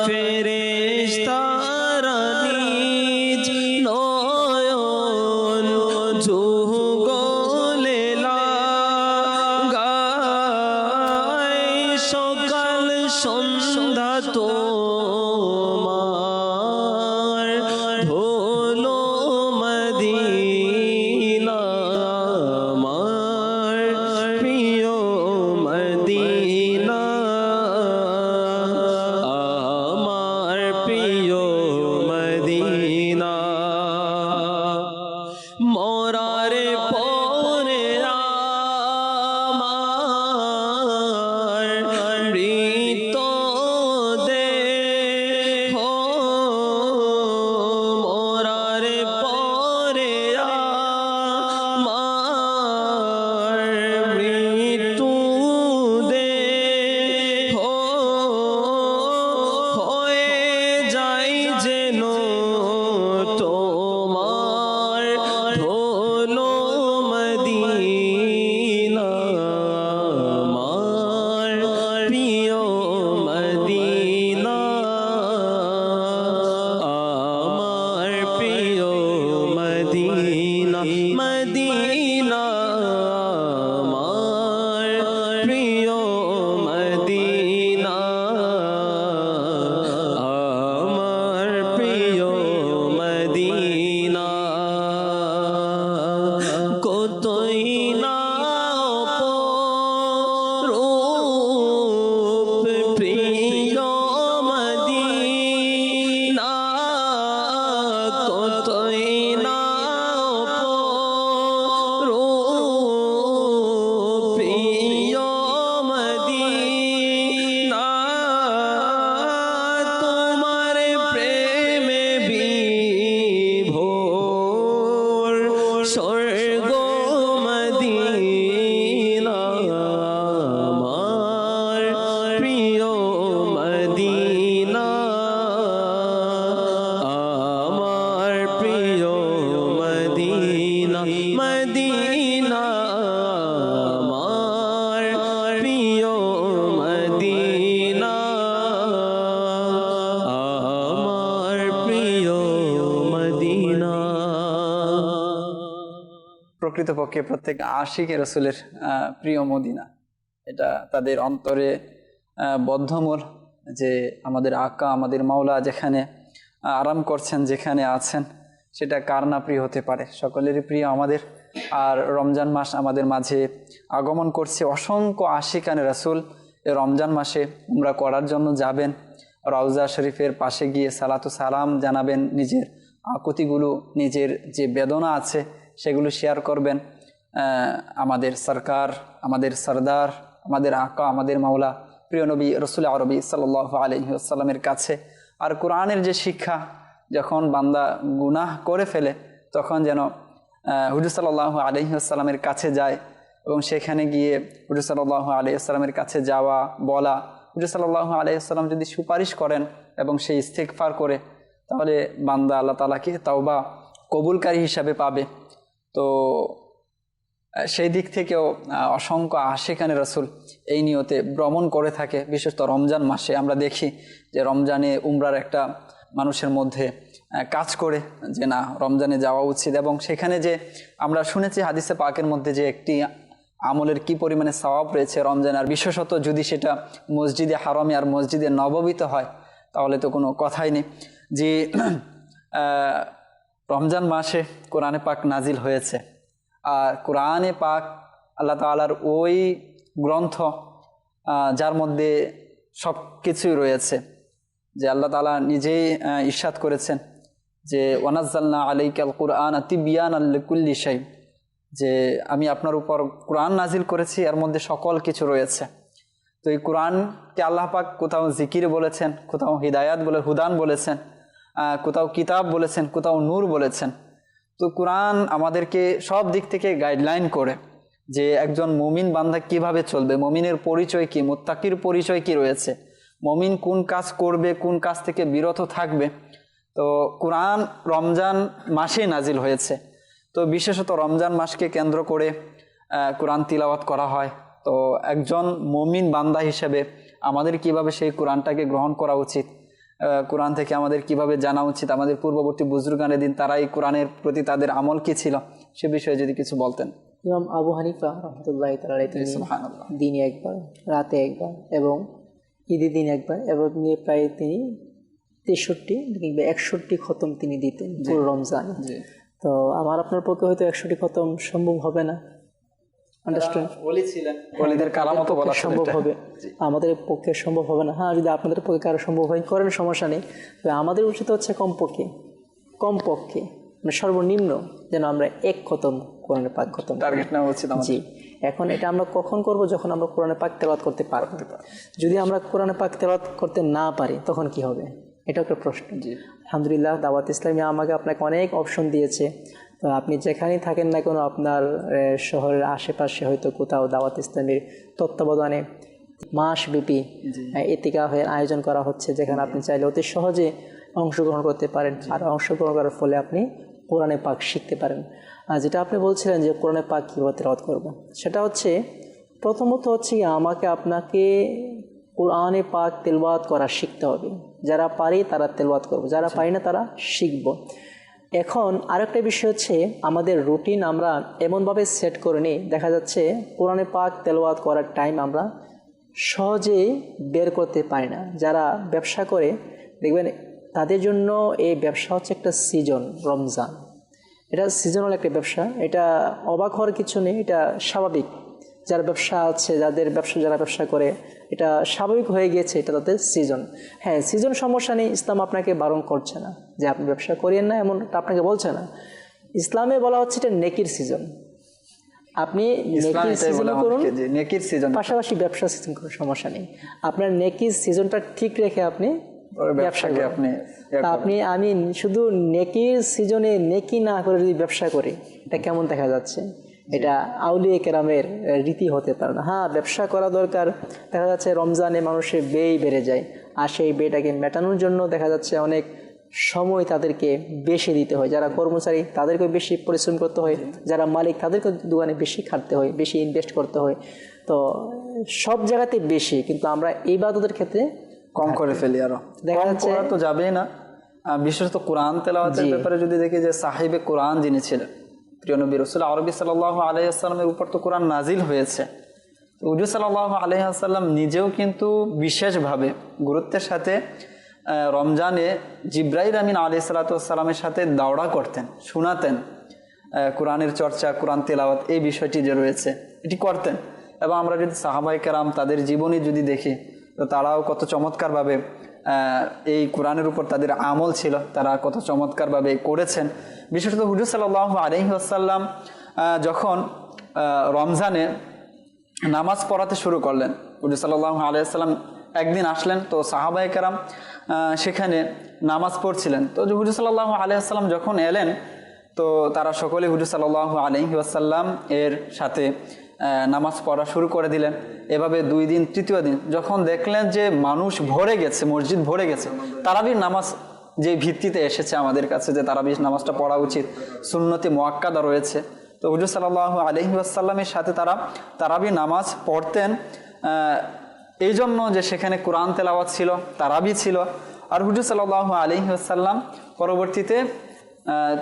ফেরেশতারা নিজ নয়ন যুগলে লাগায় সকাল সন্ধ্যা তোমার ধুলো মদিনা আমার প্রিয় মদিনা আমার প্রিয় মদিনা মরার পরে আমার মৃত দেহ মরার পরে আমার মৃত্যু দেহ হয়ে যাই যেন তোমার ধুলো মদিনা আমার প্রিয় মদিনা আমার প্রিয় মদিনা মদিনা আমার প্রিয় মদিনা আমার প্রিয় মদিনা কতই না অপরূপ প্রিয় মদিনা কতই না অপরূপ প্রিয় মদিনা তোমার প্রেমে বিভোর স্বর্গ মদিনা আমার প্রিয় মদিনা আমার প্রিয় মদিনা মদিনা আমার প্রিয় মদিনা আমার প্রিয় মদিনা প্রকৃতপক্ষে প্রত্যেক আশিকে রসুলের প্রিয় মদিনা, এটা তাদের অন্তরে বদ্ধমূল যে আমাদের আকা আমাদের মাওলা যেখানে আরাম করছেন যেখানে আছেন সেটা কার না প্রিয় হতে পারে, সকলেরই প্রিয় আমাদের। আর রমজান মাস আমাদের মাঝে আগমন করছে, অসংখ্য আশিকানে রাসূল এই রমজান মাসে উমরা করার জন্য যাবেন, রওজা শরীফের পাশে গিয়ে সালাতু সালাম জানাবেন, নিজের আকুতিগুলো নিজের যে বেদনা আছে সেগুলো শেয়ার করবেন। আমাদের সরকার, আমাদের সরদার, আমাদের আকা, আমাদের মাওলা প্রিয় নবী রসুল আরবি সাল্লাল্লাহু আলাইহি ওয়াসাল্লামের কাছে। আর কোরআনের যে শিক্ষা, যখন বান্দা গুনাহ করে ফেলে তখন যেন হুজুর সাল্লাল্লাহু আলাইহি ওয়াসাল্লামের কাছে যায় এবং সেখানে গিয়ে হুজুর সাল্লাল্লাহু আলাইহি ওয়াসাল্লামের কাছে যাওয়া, বলা। হুজুর সাল্লাল্লাহু আলাইহি ওয়াসাল্লাম যদি সুপারিশ করেন এবং সেই ইস্তিগফার করে, তাহলে বান্দা আল্লাহ তাআলাকে তাওবা কবুলকারী হিসাবে পাবে। তো সেই দিক থেকেও অসংখ্য আশিকানে রাসূল এই নিয়তে ভ্রমণ করে থাকে। বিশেষত রমজান মাসে আমরা দেখি যে রমজানে উমরার একটা মানুষের মধ্যে কাজ করে যে না, রমজানে যাওয়া উচিত। এবং সেখানে যে আমরা শুনেছি হাদিসে পাকের মধ্যে যে একটি আমলের কি পরিমাণে সওয়াব রয়েছে রমজান, আর বিশেষত যদি সেটা মসজিদে হারামে আর মসজিদে নববীতে হয় তাহলে তো কোনো কথাই নেই। যে রমজান মাসে কোরআনে পাক নাজিল হয়েছে, আর কোরআনে পাক আল্লাহ তাআলার ওই গ্রন্থ যার মধ্যে সব কিছুই রয়েছে, যে আল্লাহ তাআলা নিজেই ইরশাদ করেছেন যে ওয়ানাজ্জালনা আলাইকাল কুরআন তিবয়ানাল লিকুল্লি শাই, যে আমি আপনার উপর কোরআন নাজিল করেছি, এর মধ্যে সকল কিছু রয়েছে। তো এই কোরআনকে আল্লাহ পাক কোথাও জিকির বলেছেন, কোথাও হিদায়াত বলে হুদান বলেছেন, কোথাও কিতাব বলেছেন, কোথাও নূর বলেছেন। তো কোরআন আমাদেরকে সব দিক থেকে গাইডলাইন করে যে একজন মুমিন বান্দা কিভাবে চলবে, মুমিনের পরিচয় কি, মুত্তাকির পরিচয় কি রয়েছে, মুমিন কোন কাজ করবে, কোন কাজ থেকে বিরত থাকবে। তো কোরআন রমজান মাসে নাজিল হয়েছে। তো বিশেষত রমজান মাসকে কেন্দ্র করে কোরআন তিলাওয়াত করা হয়। তো একজন মুমিন বান্দা হিসেবে আমাদের কিভাবে সেই কোরআনটাকে গ্রহণ করা উচিত, কোরআন থেকে আমাদের কিভাবে জানা উচিত, আমাদের পূর্ববর্তী বুজুর্গানে দিন তারা এই কোরআনের প্রতি তাদের আমল কি ছিল, সে বিষয়ে যদি কিছু বলতেন। ইমাম আবু হানিফা রাহমাতুল্লাহি তাআলা সুবহানাল্লাহ দিনে একবার, রাতে একবার এবং ঈদের দিন একবার, এবং প্রায় তিনি 63 কিংবা 61 খতম তিনি দিতেন পুরো রমজানে। তো আমার আপনার পক্ষে হয়তো 61 খতম সম্ভব হবে না, আন্ডারস্ট্যান্ড, ওলিদের কারামত বলা সম্ভব হবে, আমাদের পক্ষে সম্ভব হবে না। হ্যাঁ, যদি আপনাদের পক্ষে কারো সম্ভব হয় করেন, সমস্যা নেই। তবে আমাদের উচিত হচ্ছে কমপক্ষে মানে সর্বনিম্ন যেন আমরা 1 খতম কোরআনের পাক খতম টার্গেট নেওয়া উচিত। জি, এখন এটা আমরা কখন করব? যখন আমরা কোরআনের পাক তেলাওয়াত করতে পারব। যদি আমরা কোরআনের পাক তেলাওয়াত করতে না পারি তখন কি হবে? এটা একটা প্রশ্ন। আলহামদুলিল্লাহ, দাওয়াত ইসলামী আমাকে আপনাকে অনেক অপশন দিয়েছে। তো আপনি যেখানেই থাকেন না কেন, আপনার শহরের আশেপাশে হয়তো কোথাও দাওয়াত ইসলামীর তত্ত্বাবধানে মাসব্যাপী ইতিকাফের আয়োজন করা হচ্ছে, যেখানে আপনি চাইলে অতি সহজে অংশগ্রহণ করতে পারেন। আর অংশগ্রহণ করার ফলে আপনি কোরআনে পাক শিখতে পারেন। আর যেটা আপনি বলছিলেন যে কোরআনে পাক কীভাবে তেলাওয়াত করব, সেটা হচ্ছে প্রথমত হচ্ছে আপনাকে কোরআনে পাক তেলাওয়াত করা শিখতে হবে। যারা পারি তারা তেলাওয়াত করব, যারা পারি না তারা শিখব। এখন আরেকটা বিষয় হচ্ছে আমাদের রুটিন আমরা এমনভাবে সেট করে নিই, দেখা যাচ্ছে কোরআনে পাক তেলাওয়াত করার টাইম আমরা সহজে বের করতে পারি না। যারা ব্যবসা করে দেখবেন তাদের জন্য এই ব্যবসা হচ্ছে একটা সিজন, রমজান এটা সিজনাল একটা ব্যবসা, এটা অবাক হওয়ার কিছু নেই, এটা স্বাভাবিক। যার ব্যবসা আছে, যারা ব্যবসা করে, এটা স্বাভাবিক হয়ে গিয়েছে, এটা তাদের সিজন। হ্যাঁ, সিজন সমস্যা নেই, ইসলাম আপনাকে বারণ করছে না যে আপনি ব্যবসা করিয়েন না, এমনটা আপনাকে বলছে না। ইসলামে বলা হচ্ছে এটা নেকির সিজন, আপনি নেকির সিজন করুন, পাশাপাশি ব্যবসা সিজন করুন, সমস্যা নেই। আপনার নেকির সিজনটা ঠিক রেখে আপনি ব্যবসাকে আমি শুধু নেকির সিজনে নেকি না করে যদি ব্যবসা করি, এটা কেমন দেখা যাচ্ছে? এটা আউলিয়া কেরামের রীতি হতে পারে না। হ্যাঁ, ব্যবসা করা দরকার। দেখা যাচ্ছে রমজানে মানুষের ব্যয় বেড়ে যায়, আর সেই ব্যয়টাকে মেটানোর জন্য দেখা যাচ্ছে অনেক সময় তাদেরকে বেশি দিতে হয়। যারা কর্মচারী তাদেরকে বেশি পরিশ্রম করতে হয়, যারা মালিক তাদেরকে দোকানে বেশি খাটতে হয়, বেশি ইনভেস্ট করতে হয়। তো সব জায়গাতে বেশি, কিন্তু আমরা ইবাদতের ক্ষেত্রে কম করে ফেলি। আরো দেখা যাচ্ছে তো যাবেই না। বিশেষত কোরআন তেলাওয়াতের ব্যাপারে যদি দেখি যে সাহিবে কোরআন যিনি ছিলেন প্রিয় নবী রাসূল আরবি সাল্লাল্লাহু আলাইহি ওয়াসাল্লামের উপর তো কোরআন নাজিল হয়েছে। হুজুর সাল্লাল্লাহু আলাইহি ওয়াসাল্লাম নিজেও কিন্তু বিশেষভাবে গুরুত্বের সাথে রমজানে জিবরাইল আমিন আলাইহিস সালাতু ওয়াস সালামের সাথে দাওড়া করতেন, শোনাতেন কোরআনের চর্চা, কোরআন তেলাওয়াত, এই বিষয়টি যে রয়েছে এটি করতেন। এবং আমরা যদি সাহাবায়ে কেরাম তাদের জীবনী যদি দেখি, তো তারাও কত চমৎকারভাবে এই কোরআনের উপর তাদের আমল ছিল, তারা কত চমৎকারভাবে করেছেন। বিশেষত হুজুর সাল্লাল্লাহু আলাইহি ওয়াসাল্লাম যখন রমজানে নামাজ পড়াতে শুরু করলেন। হুজুর সাল্লাল্লাহু আলাইহি ওয়াসাল্লাম একদিন আসলেন, তো সাহাবায়ে কেরাম সেখানে নামাজ পড়ছিলেন। তো হুজুর সাল্লাল্লাহু আলাইহি ওয়াসাল্লাম যখন এলেন, তো তারা সকলে হুজুর সাল্লাল্লাহু আলাইহি ওয়াসাল্লাম এর সাথে নামাজ পড়া শুরু করে দিলেন। এভাবে 2 দিন, তৃতীয় দিন যখন দেখলেন যে মানুষ ভরে গেছে, মসজিদ ভরে গেছে, তারাবির নামাজ যে ভিত্তিতে এসেছে আমাদের কাছে যে তারাবির নামাজটা পড়া উচিত, সুন্নতে মুআক্কাদা রয়েছে, তো হুজুর সাল্লাল্লাহু আলাইহি ওয়াসাল্লামের সাথে তারা তারাবি নামাজ পড়তেন এই জন্য যে সেখানে কোরআন তেলাওয়াত ছিল, তারাবি ছিল। আর হুজুর সাল্লাল্লাহু আলাইহি ওয়াসাল্লাম পরবর্তীতে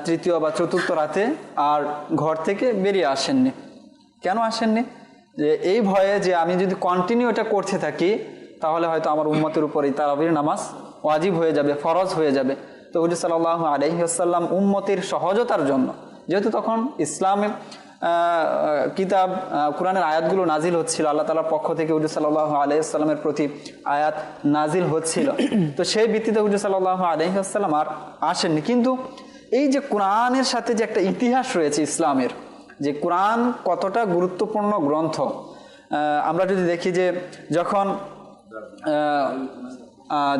তৃতীয় বা চতুর্থ রাতে আর ঘর থেকে বেরিয়ে আসেননি। কেন আসেননি? যে এই ভয়ে যে আমি যদি কন্টিনিউ এটা করতে থাকি তাহলে হয়তো আমার উম্মতের উপর এই তারাবির নামাজ ওয়াজিব হয়ে যাবে, ফরজ হয়ে যাবে। তো হুজুর সাল্লাল্লাহু আলাইহি ওয়াসাল্লাম উম্মতের সহজতার জন্য, যেহেতু তখন ইসলামে কিতাব কোরআনের আয়াতগুলো নাজিল হচ্ছিল, আল্লাহ তাআলার পক্ষ থেকে হুজুর সাল্লাল্লাহু আলাইহি ওয়াসাল্লামের প্রতি আয়াত নাজিল হচ্ছিল, তো সেই ভিত্তিতে হুজুর সাল্লাল্লাহু আলাইহি ওয়াসাল্লাম আর আসেননি। কিন্তু এই যে কোরআনের সাথে যে একটা ইতিহাস রয়েছে ইসলামের, যে কোরআন কতটা গুরুত্বপূর্ণ গ্রন্থ, আমরা যদি দেখি যে যখন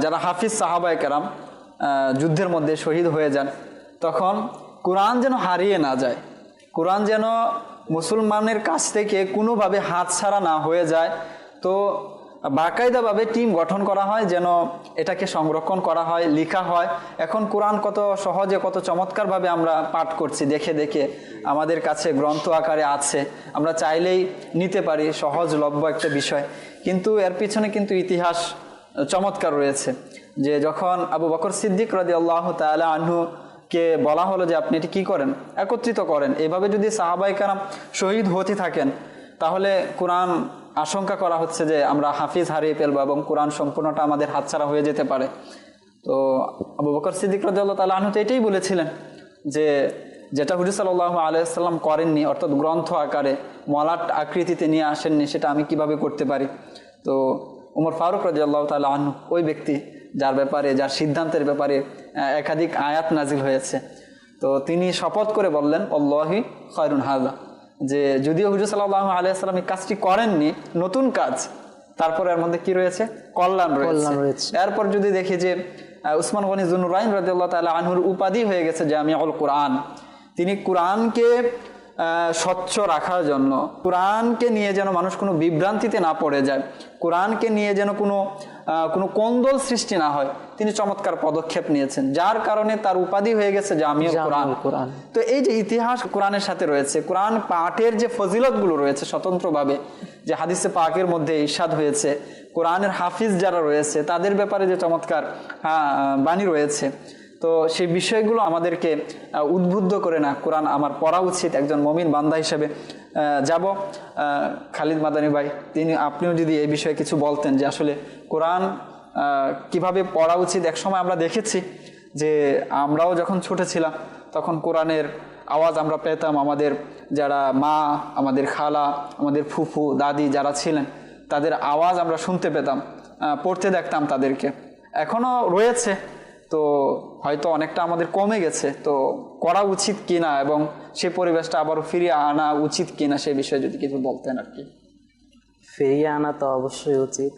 যারা হাফিজ সাহাবায়ে কেরাম যুদ্ধের মধ্যে শহীদ হয়ে যান, তখন কোরআন যেন হারিয়ে না যায়, কোরআন যেন মুসলমানের কাছ থেকে কোনোভাবে হাতছাড়া না হয়ে যায়, তো বাকায়দাভাবে টিম গঠন করা হয় যেন এটাকে সংরক্ষণ করা হয়, লেখা হয়। এখন কোরআন কত সহজে, কত চমৎকারভাবে আমরা পাঠ করছি, দেখে দেখে আমাদের কাছে গ্রন্থ আকারে আছে, আমরা চাইলেই নিতে পারি, সহজলভ্য একটা বিষয়। কিন্তু এর পিছনে কিন্তু ইতিহাস চমৎকার রয়েছে। যে যখন আবু বকর সিদ্দিক রাদিয়াল্লাহু তাআলা আনহু কে বলা হলো যে আপনি এটি কি করেন, একত্রিত করেন, এভাবে যদি সাহাবায়ে কেরাম শহীদ হতে থাকেন তাহলে কোরআন আশঙ্কা করা হচ্ছে যে আমরা হাফিজ হারিয়ে ফেলবো এবং কোরআন সম্পূর্ণটা আমাদের হাতছাড়া হয়ে যেতে পারে। তো আবু বকর সিদ্দিক রাদিয়াল্লাহু তাআলা আনহু তো এটাই বলেছিলেন যে যেটা হুজুর সাল্লাল্লাহু আলাইহি ওয়াসাল্লাম করেননি, অর্থাৎ গ্রন্থ আকারে মলাট আকৃতিতে নিয়ে আসেননি, সেটা আমি কিভাবে করতে পারি। তো ওমর ফারুক রাদিয়াল্লাহু তাআলা আনহু ওই ব্যক্তি যার ব্যাপারে, যার সিদ্ধান্তের ব্যাপারে একাধিক আয়াত নাজিল হয়েছে, তো তিনি শপথ করে বললেন আল্লাহি খায়রুন হাযা, যে যদিও হুজুর সাল্লাল্লাহু আলাইহি ওয়াসাল্লাম এই কাজটি করেননি, নতুন কাজ, তারপর এর মধ্যে কি রয়েছে, কল্যাণ রয়েছে। এরপর যদি দেখি যে উসমান গনি যুন্নুরাইন রাদিয়াল্লাহু তাআলা আনহুর উপাধি হয়ে গেছে জামিউল কোরআন। তিনি কোরআনকে স্বচ্ছ রাখার জন্য, কোরআনকে নিয়ে যেন মানুষ কোনো বিভ্রান্তিতে না পড়ে যায়, কোরআনকে নিয়ে যেন কোনো কোন্দল সৃষ্টি না হয়, তিনি চমৎকার পদক্ষেপ নিয়েছেন, যার কারণে তার উপাধি হয়ে গেছে জামিউল কোরআন। তো এই যে ইতিহাস কোরআনের সাথে রয়েছে, কোরআন পাঠের যে ফজিলতগুলো রয়েছে স্বতন্ত্রভাবে, যে হাদিসে পাকের মধ্যে ইরশাদ হয়েছে, কোরআনের হাফিজ যারা রয়েছে তাদের ব্যাপারে যে চমৎকার বাণী রয়েছে, তো সেই বিষয়গুলো আমাদেরকে উদ্বুদ্ধ করে না কোরআন আমার পড়া উচিত একজন মুমিন বান্দা হিসেবে। যাব খালিদ মাদানী ভাই, আপনিও যদি এই বিষয়ে কিছু বলতেন যে আসলে কোরআন কিভাবে পড়া উচিত। এক সময় আমরা দেখেছি যে আমরাও যখন ছোট ছিলাম তখন কোরআনের আওয়াজ আমরা পেতাম, আমাদের যারা মা, আমাদের খালা, আমাদের ফুফু, দাদি যারা ছিলেন তাদের আওয়াজ আমরা শুনতে পেতাম, পড়তে দেখতাম তাদেরকে, এখনো রয়েছে, তো হয়তো অনেকটা আমাদের কমে গেছে। তো করা উচিত কিনা এবং সেই পরিবেশটা আবারও ফিরিয়ে আনা উচিত কিনা সেই বিষয়ে যদি কিছু বলতেন আর কি। ফিরিয়ে আনা তো অবশ্যই উচিত,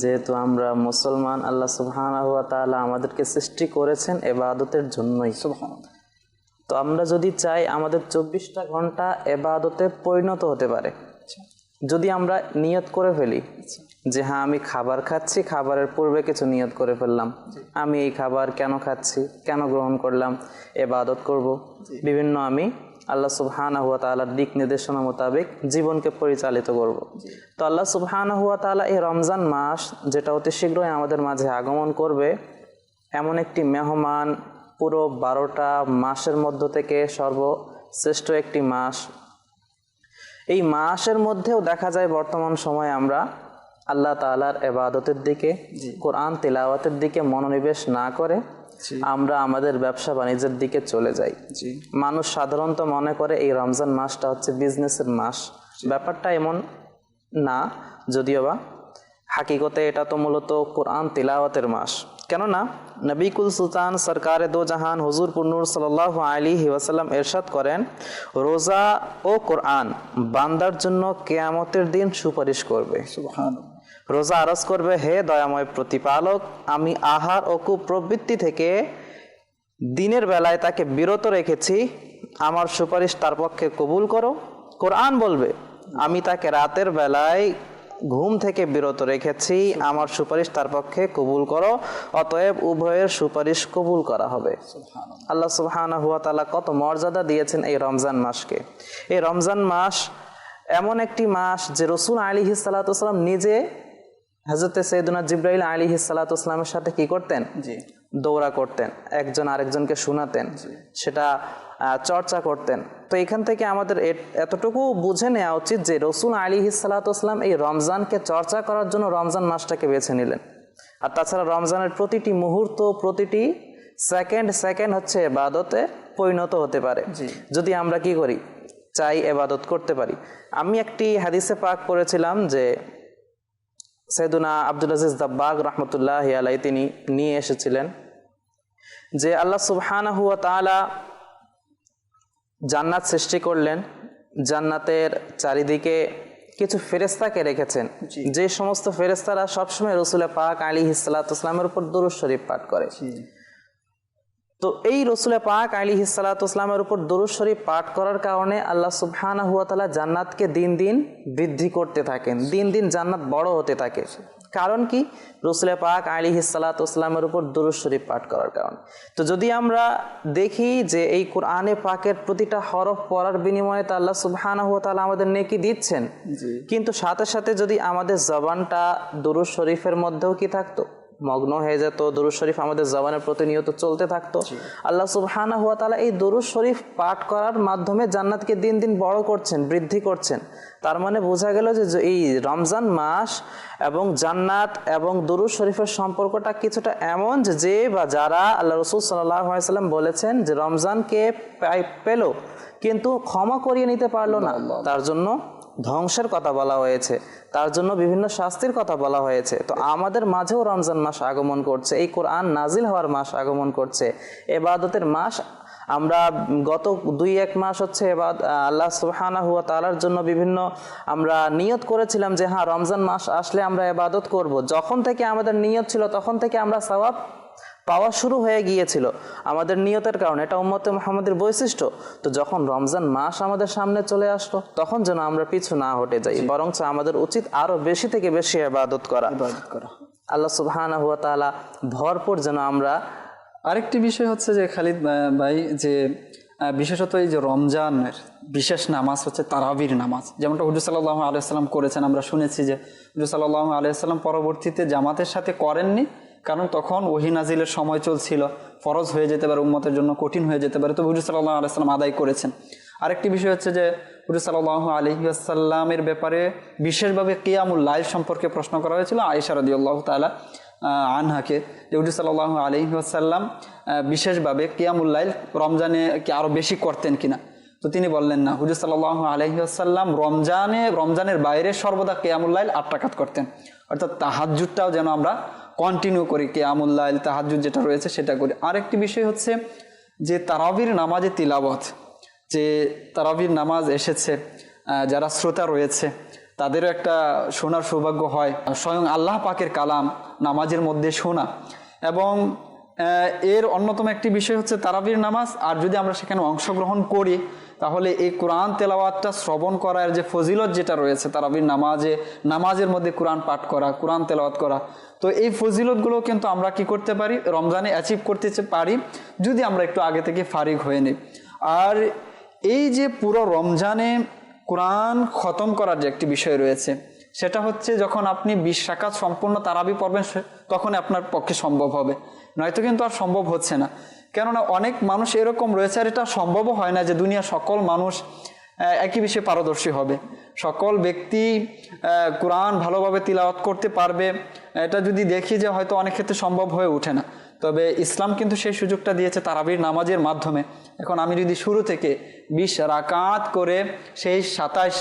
যেহেতু আমরা মুসলমান, আল্লাহ সুবহানাহু ওয়া তাআলা আমাদেরকে সৃষ্টি করেছেন ইবাদতের জন্যই। সুবহানাল্লাহ। তো আমরা যদি চাই আমাদের 24টা ঘন্টা ইবাদতে পরিণত হতে পারে, যদি আমরা নিয়ত করে ফেলি যে হ্যাঁ আমি খাবার খাচ্ছি, খাবারের পূর্বে কিছু নিয়ত করে ফেললাম, আমি এই খাবার কেন খাচ্ছি, কেন গ্রহণ করলাম, ইবাদত করব, বিভিন্ন আমি আল্লাহ সুবহানাহু ওয়া তাআলার দিক নির্দেশনা মোতাবেক জীবনকে পরিচালিত করব। তো আল্লাহ সুবহানাহু ওয়া তাআলা এই রমজান মাস, যেটা অতি শীঘ্রই আমাদের মাঝে আগমন করবে, এমন একটি মেহমান, পুরো 12টা মাসের মধ্য থেকে সর্বশ্রেষ্ঠ একটি মাস। এই মাসের মধ্যেও দেখা যায় বর্তমান সময়ে আমরা আল্লাহ তাআলার ইবাদতের দিকে, কোরআন তিলাওয়াতের দিকে মনোনিবেশ না করে আমরা আমাদের ব্যবসা বাণিজ্যের দিকে চলে যাই। মানুষ সাধারণত মনে করে এই রমজান মাসটা হচ্ছে বিজনেসের মাস। ব্যাপারটা এমন না, যদিও বা হাকিকতে এটা তো মূলত কোরআন তিলাওয়াতের মাস। কেননা নবী কুল সুলতান সরকারে দো জাহান হুজুর পুন্নুর সাল্লাল্লাহু আলাইহি ওয়াসাল্লাম ইরশাদ করেন, রোজা ও কোরআন বান্দার জন্য কিয়ামতের দিন সুপারিশ করবে। সুবহানাল্লাহ। রোজা আরজ করবে, হে দয়াময় প্রতিপালক, আমি আহার ও কুপ্রবৃত্তি থেকে দিনের বেলায় তাকে বিরত রেখেছি, আমার সুপারিশ তার পক্ষে কবুল করো। কোরআন বলবে, আমি তাকে রাতের বেলায় ঘুম থেকে বিরত রেখেছি, আমার সুপারিশ তার পক্ষে কবুল করো। অতএব উভয়ের সুপারিশ কবুল করা হবে। আল্লাহ সুবহানাহু ওয়া তাআলা কত মর্যাদা দিয়েছেন এই রমজান মাসকে। এই রমজান মাস এমন একটি মাস যে রাসূল আলাইহিস সালাতু ওয়াস সালাম নিজে হযরতে সাইয়েদুনা জিবরাইল আলাইহিস সালাতু ওয়াস সালামের সাথে কি করতেন? দৌড়া করতেন, একজন আরেকজনকে শোনাতেন, সেটা চর্চা করতেন। তো এখান থেকে আমাদের এতটুকু বুঝে নেওয়া উচিত যে রাসূল আলাইহিস সালাতু ওয়াস সালাম এই রমজানকে চর্চা করার জন্য রমজান মাসটাকে বেছে নিলেন। আর তাছাড়া রমজানের প্রতিটি মুহূর্ত, প্রতিটি সেকেন্ড হচ্ছে ইবাদতে পরিণত হতে পারে যদি আমরা কি করি, চাই ইবাদত করতে পারি। আমি একটি হাদিসে পাক পড়েছিলাম যে সাইয়েদুনা আব্দুল আজিজ দাব্বাগ রাহমাতুল্লাহি আলাইহি তিনি নিয়ে এসেছিলেন যে আল্লাহ সুবহানাহু ওয়া তাআলা জান্নাত সৃষ্টি করলেন, জান্নাতের চারিদিকে কিছু ফেরেশতাকে রেখেছেন, যে সমস্ত ফেরেশতারা সবসময় রাসূল পাক আলাইহিস সালাতু ওয়াস সালামের উপর দুরূদ শরীফ পাঠ করে। তো এই রাসূল পাক আলাইহিস সালাতু ওয়াস সালামের উপর দুরূদ শরীফ পাঠ করার কারণে আল্লাহ সুবহানাহু ওয়া তাআলা জান্নাতকে দিন দিন বৃদ্ধি করতে থাকেন, দিন দিন জান্নাত বড় হতে থাকে। কারণ কি? রাসূল পাক আলাইহিস সালাতু ওয়াস সালামের উপর দুরূদ শরীফ পাঠ করার কারণে। তো যদি আমরা দেখি যে এই কোরআনে পাকের প্রতিটা হরফ পড়ার বিনিময়ে তা আল্লাহ সুবহানাহু ওয়া তাআলা আমাদের নেকি দিচ্ছেন, কিন্তু সাথে সাথে যদি আমাদের জবানটা দুরূদ শরীফের মধ্যেও কি থাকতো, মগ্ন হয়ে যেত, দুরূদ শরীফ আমাদের জবানের প্রতিনিয়ত চলতে থাকতো, আল্লাহ সুবহানাহু ওয়া তাআলা এই দুরূদ শরীফ পাঠ করার মাধ্যমে জান্নাতকে দিন দিন বড় করছেন, বৃদ্ধি করছেন। তার মানে বোঝা গেল যে এই রমজান মাস এবং জান্নাত এবং দুরূদ শরীফের সম্পর্কটা কিছুটা এমন যে বা যারা আল্লাহ রাসূল সাল্লাল্লাহু আলাইহি ওয়াসাল্লাম বলেছেন যে রমজানকে পেল কিন্তু ক্ষমা করিয়ে নিতে পারলো না, তার জন্য ধ্বংসের কথা বলা হয়েছে, তার জন্য বিভিন্ন শাস্তির কথা বলা হয়েছে। তো আমাদের মাঝেও রমজান মাস আগমন করছে, এই কোরআন নাজিল হওয়ার মাস আগমন করছে, ইবাদতের মাস। আমরা গত 2-1 মাস হচ্ছে আল্লাহ সুবহানাহু ওয়া তাআলার জন্য বিভিন্ন আমরা নিয়ত করেছিলাম যে হ্যাঁ রমজান মাস আসলে আমরা ইবাদত করব। যখন থেকে আমাদের নিয়ত ছিল তখন থেকে আমরা সওয়াব পাওয়া শুরু হয়ে গিয়েছিল আমাদের নিয়তের কারণে। এটা উম্মতে মুহাম্মাদের বৈশিষ্ট্য। তো যখন রমজান মাস আমাদের সামনে চলে আসলো তখন যেন আমরা পিছু না হটে যাই, বরঞ্চ আমাদের উচিত আরো বেশি থেকে বেশি ইবাদত করা। আল্লাহ সুবহানাহু ওয়া তাআলা ভরপুর যেন আমরা। আরেকটি বিষয় হচ্ছে যে খালিদ ভাই, যে বিশেষত এই যে রমজানের বিশেষ নামাজ হচ্ছে তারাবির নামাজ, যেমনটা হুজুর সাল্লাল্লাহু আলাইহি ওয়াসাল্লাম করেছেন। আমরা শুনেছি যে হুজুর সাল্লাল্লাহু আলাইহি ওয়াসাল্লাম পরবর্তীতে জামাতের সাথে করেননি, কারণ তখন ওহী নাজিলের সময় চলছিল, ফরজ হয়ে যেতে পারে, উম্মতের জন্য কঠিন হয়ে যেতে পারে। তো হুজুর সাল্লাল্লাহু আলাইহি ওয়াসাল্লাম আদায় করেছেন। আরেকটি বিষয় হচ্ছে যে হুজুর সাল্লাল্লাহু আলাইহি ওয়াসাল্লামের ব্যাপারে বিশেষভাবে কিয়ামুল লাইল সম্পর্কে প্রশ্ন করা হয়েছিল আয়েশা রাদিয়াল্লাহু তাআলা আনহাকে, যে হুজুর সাল্লাল্লাহু আলাইহি ওয়াসাল্লাম বিশেষভাবে কিয়ামুল লাইল রমজানে কি আরো বেশি করতেন কিনা। তো তিনি বললেন না, হুজুর সাল্লাল্লাহু আলাইহি ওয়াসাল্লাম রমজানের বাইরে সর্বদা কিয়ামুল লাইল 8 রাকাত করতেন। অর্থাৎ তাহাজ্জুদটাও যেন আমরা কন্টিনিউ করি, কিয়ামুল লাইল তাহাজ্জুদ যেটা রয়েছে সেটা করি। আরেকটি বিষয় হচ্ছে যে তারাবির নামাজে তিলাওয়াত, যে তারাবির নামাজ এসেছে, যারা শ্রোতা রয়েছে তাদেরও একটা শোনার সৌভাগ্য হয়, স্বয়ং আল্লাহ পাকের কালাম নামাজের মধ্যে শোনা। এবং এর অন্যতম একটি বিষয় হচ্ছে তারাবির নামাজ। আর যদি আমরা সেখানে অংশগ্রহণ করি তাহলে এই কোরআন তেলাওয়াতটা শ্রবণ করার যে ফজিলত যেটা রয়েছে তারাবির নামাজের মধ্যে কোরআন পাঠ করা, কোরআন তেলাওয়াত করা, তো এই ফজিলতগুলো কিন্তু আমরা কি করতে পারি, রমজানে অ্যাচিভ করতে পারি যদি আমরা একটু আগে থেকে ফারিগ হয়ে নিই। আর এই যে পুরো রমজানে কোরআন খতম করার যে একটি বিষয় রয়েছে সেটা হচ্ছে যখন আপনি 20 রাকাত সম্পূর্ণ তারাবি পড়বেন তখন আপনার পক্ষে সম্ভব হবে, নয়তো কিন্তু আর সম্ভব হচ্ছে না। কেননা অনেক মানুষ এরকম রয়েছে, আর এটা সম্ভবও হয় না যে দুনিয়ার সকল মানুষ একই বিষয়ে পারদর্শী হবে, সকল ব্যক্তি কোরআন ভালোভাবে তিলাওয়াত করতে পারবে। এটা যদি দেখি যে হয়তো অনেক ক্ষেত্রে সম্ভব হয়ে ওঠে না, তবে ইসলাম কিন্তু সেই সুযোগটা দিয়েছে তারাবির নামাজের মাধ্যমে। এখন আমি যদি শুরু থেকে 20 রাকাত করে সেই 27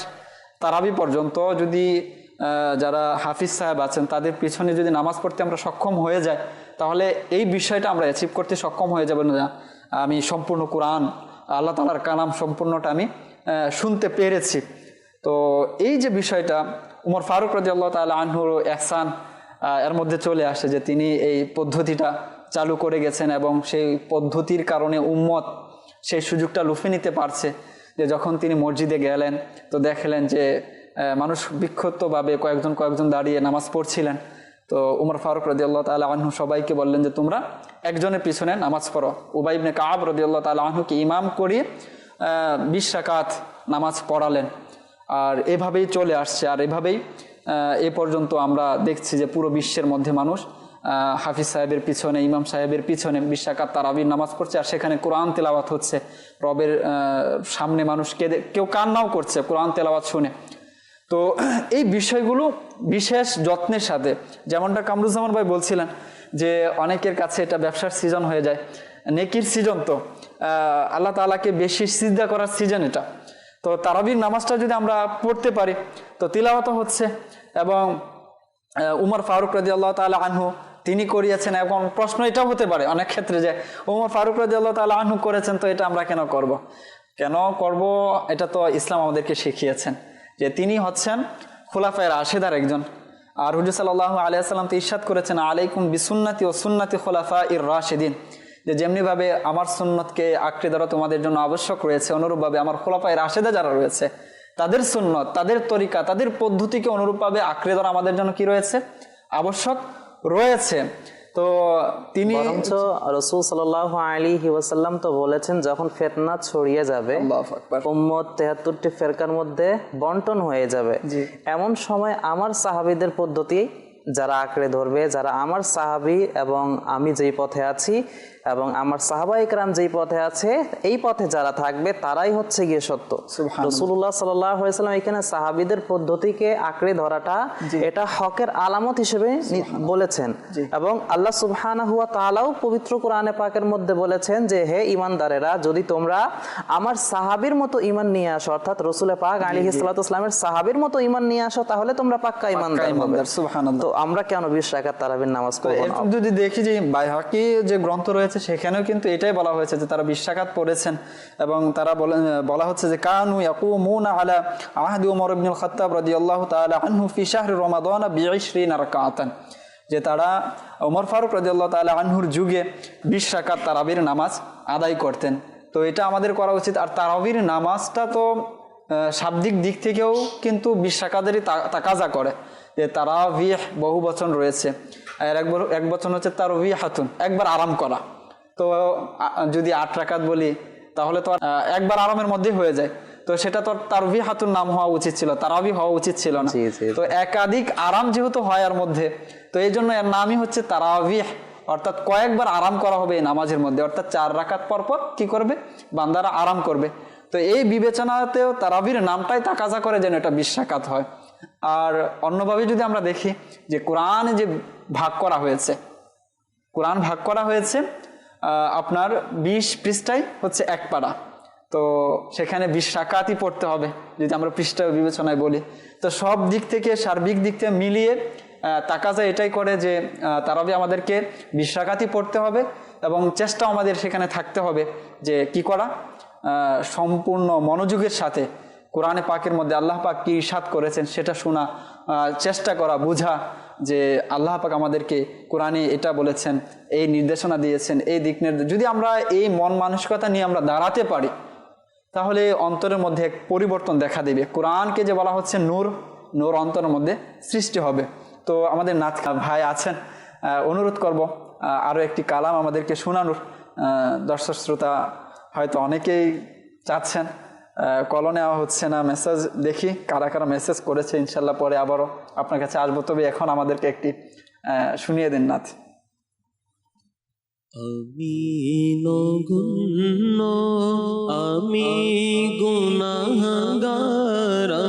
তারাবি পর্যন্ত যদি যারা হাফিজ সাহেব আছেন তাদের পিছনে যদি নামাজ পড়তে আমরা সক্ষম হয়ে যাই, তাহলে এই বিষয়টা আমরা অ্যাচিভ করতে সক্ষম হয়ে যাব না। আমি সম্পূর্ণ কোরআন আল্লাহ তাআলার কালাম সম্পূর্ণটা আমি শুনতে পেরেছি। তো এই যে বিষয়টা উমর ফারুক রাদিয়াল্লাহু তাআলা আনহুর ইহসান এর মধ্যে চলে আসে যে তিনি এই পদ্ধতিটা চালু করে গেছেন এবং সেই পদ্ধতির কারণে উম্মত সেই সুযোগটা লুফে নিতে পারছে। যে যখন তিনি মসজিদে গেলেন তো দেখলেন যে মানুষ বিক্ষিপ্তভাবে কয়েকজন দাঁড়িয়ে নামাজ পড়ছিলেন। তো উমর ফারুক রাদিয়াল্লাহু তাআলা আনহু সবাইকে বললেন যে তোমরা একজনের পিছনে নামাজ পড়ো। উবাই ইবনে কাব রাদিয়াল্লাহু তাআলা আনহুকে ইমাম করিয়ে 20 রাকাত নামাজ পড়ালেন। আর এভাবেই চলে আসছে, আর এভাবেই এ পর্যন্ত আমরা দেখছি যে পুরো বিশ্বের মধ্যে মানুষ হাফিজ সাহেবের পিছনে, ইমাম সাহেবের পিছনে 20 রাকাত তারাবির নামাজ পড়ছে, আর সেখানে কোরআন তেলাওয়াত হচ্ছে। রবের সামনে মানুষ কেউ কান্নাও করছে কোরআন তেলাওয়াত শুনে। তো এই বিষয়গুলো বিশেষ যত্নের সাথে, যেমনটা কামরুজ্জামান ভাই বলছিলেন যে অনেকের কাছে এটা ব্যবসার সিজন হয়ে যায়, নেকির সিজন। তো আল্লাহ তাআলাকে বেশি সিজদা করার সিজন এটা। তো তারাবির নামাজটা যদি আমরা পড়তে পারি তো তিলাওয়াত হচ্ছে। এবং উমর ফারুক রাদিয়াল্লাহু তাআলা আনহু তিনি করিয়েছেন। এখন প্রশ্ন এটাও হতে পারে অনেক ক্ষেত্রে যে উমর ফারুক রাদিয়াল্লাহু তাআলা আনহু করেছেন, তো এটা আমরা কেন করব? এটা তো ইসলাম আমাদেরকে শিখিয়েছেন যে তিনি হচ্ছেন খুলাফায়ে রাশেদার একজন। আর হুজুর সাল্লাল্লাহু আলাইহি ওয়াসাল্লাম তো ইরশাদ করেছেন আলাইকুম বিসুন্নতি ওয়া সুন্নতি খুলাফাইর রাশিদিন, যে যেমনিভাবে আমার সুন্নতকে আঁকড়ে ধরা তোমাদের জন্য আবশ্যক রয়েছে, অনুরূপভাবে আমার খুলাফায়ে রাশেদা যারা রয়েছে তাদের সুন্নত, তাদের তরিকা, তাদের পদ্ধতিকে অনুরূপভাবে আঁকড়ে ধরা আমাদের জন্য কি রয়েছে? আবশ্যক রয়েছে। তো তিনি বরঞ্চ রাসূল সাল্লাল্লাহু আলাইহি ওয়াসাল্লাম তো বলেছেন যখন ফিতনা ছড়িয়ে যাবে, উম্মত 73টি ফিরকার মধ্যে বন্টন হয়ে যাবে, এমন সময় আমার সাহাবীদের পদ্ধতি যারা আঁকড়ে ধরবে, যারা আমার সাহাবী এবং আমি যেই পথে আছি এবং আমার সাহাবায়ে কেরাম যেই পথে আছে, এই পথে যারা থাকবে তারাই হচ্ছে গিয়ে সত্য। রাসূলুল্লাহ সাল্লাল্লাহু আলাইহি ওয়াসাল্লাম এখানে সাহাবীদের পদ্ধতিকে আঁকড়ে ধরাটা এটা হকের আলামত হিসেবে বলেছেন। এবং আল্লাহ সুবহানাহু ওয়া তাআলাও পবিত্র কোরআনে পাকের মধ্যে বলেছেন যে হে ঈমানদারেরা, যদি তোমরা আমার সাহাবীর মতো ঈমান নিয়ে আসো, অর্থাৎ রাসূল পাক আলাইহিস সালাতু ওয়াস সালামের সাহাবীর মতো ঈমান নিয়ে আসো, তাহলে তোমরা পাক্কা ঈমানদার হবে। সুবহানাল্লাহ। তো আমরা কেন 20 রাকাত তারাবির নামাজ পড়ব না? যদি দেখি যে বাইহাকি যে গ্রন্থ রয়েছে সেখানেও কিন্তু এটাই বলা হয়েছে যে তারা 20 রাকাত পড়েছেন। এবং তারা বলা হচ্ছে যে কানু ইয়াকুমুনা আলা আহদি উমর ইবনুল খাত্তাব রাদিয়াল্লাহু তাআলা আনহু ফি শাহরি রমাদান বি20 রাকাতান, যে তারা ওমর ফারুক রাদিয়াল্লাহু তাআলা আনহুর যুগে 20 রাকাত তারাবির নামাজ আদায় করতেন। তো এটা আমাদের করা উচিত। আর তারাবির নামাজটা তো শাব্দিক দিক থেকেও কিন্তু 20 রাকাতেরই তাকাজা করে। যে তারাবিহ বহু বচন রয়েছে, আর এক বচন হচ্ছে তারবিহাতুন, একবার আরাম করা। তো যদি 8 রাকাত বলি তাহলে তো একবার আরামের মধ্যেই হয়ে যায়। তো সেটা তো তারবিহাতুন নাম হওয়া উচিত ছিল, তারাবি হওয়া উচিত ছিল না। তো একাধিক আরাম যেহেতু হয় এর মধ্যে, তো এই জন্য এর নামই হচ্ছে তারাবিহ, অর্থাৎ কয়েকবার আরাম করা হবে এই নামাজের মধ্যে। অর্থাৎ 4 রাকাত পর পর কি করবে? বান্দারা আরাম করবে। তো এই বিবেচনাতেও তারাবির নামটাই তাকাজা করে যেন এটা 20 রাকাত হয়। আর অন্যভাবে যদি আমরা দেখি যে কোরআনে যে ভাগ করা হয়েছে, কোরআন ভাগ করা হয়েছে আপনার 20 পৃষ্ঠায় হচ্ছে 1 পারা। তো সেখানে 20 রাকাতই পড়তে হবে যদি আমরা পৃষ্ঠা বিবেচনায় বলি। তো সব দিক থেকে, সার্বিক দিক থেকে মিলিয়ে তাকাজা এটাই করে যে তারাবি আমাদেরকে 20 রাকাতই পড়তে হবে এবং চেষ্টা আমাদের সেখানে থাকতে হবে যে কি করা, সম্পূর্ণ মনোযোগের সাথে কোরআনে পাকের মধ্যে আল্লাহ পাক কি ইরশাদ করেছেন সেটা শোনা, চেষ্টা করা, বোঝা যে আল্লাহ পাক আমাদেরকে কোরআনে এটা বলেছেন, এই নির্দেশনা দিয়েছেন, এই দিক নির্দেশ। যদি আমরা এই মন মানসিকতা নিয়ে আমরা দাঁড়াতে পারি তাহলে অন্তরের মধ্যে এক পরিবর্তন দেখা দেবে। কোরআনকে যে বলা হচ্ছে নূর, নূর অন্তরের মধ্যে সৃষ্টি হবে। তো আমাদের নাথ ভাই আছেন, অনুরোধ করব আরও একটি কালাম আমাদেরকে শোনানোর। দর্শক শ্রোতা হয়তো অনেকেই চাচ্ছেন, কলও নেওয়া হচ্ছে না, মেসেজ দেখি কারা কারা মেসেজ করেছে। ইনশাল্লাহ পরে আবারও আপনার কাছে আসবো, তবে এখন আমাদেরকে একটি শুনিয়ে দিন নাথ। আমি নগণ্য, আমি গুনাহগার,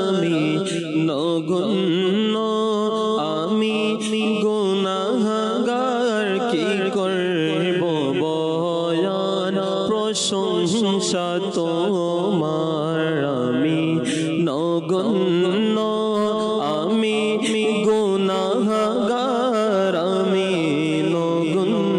আমি নগণ্য, আমি গুনাহগার, কি করব বয়ান প্রশংসা তোমার। আমি নগণ্য, আমি গুনাহগার, আমি নগণ্য,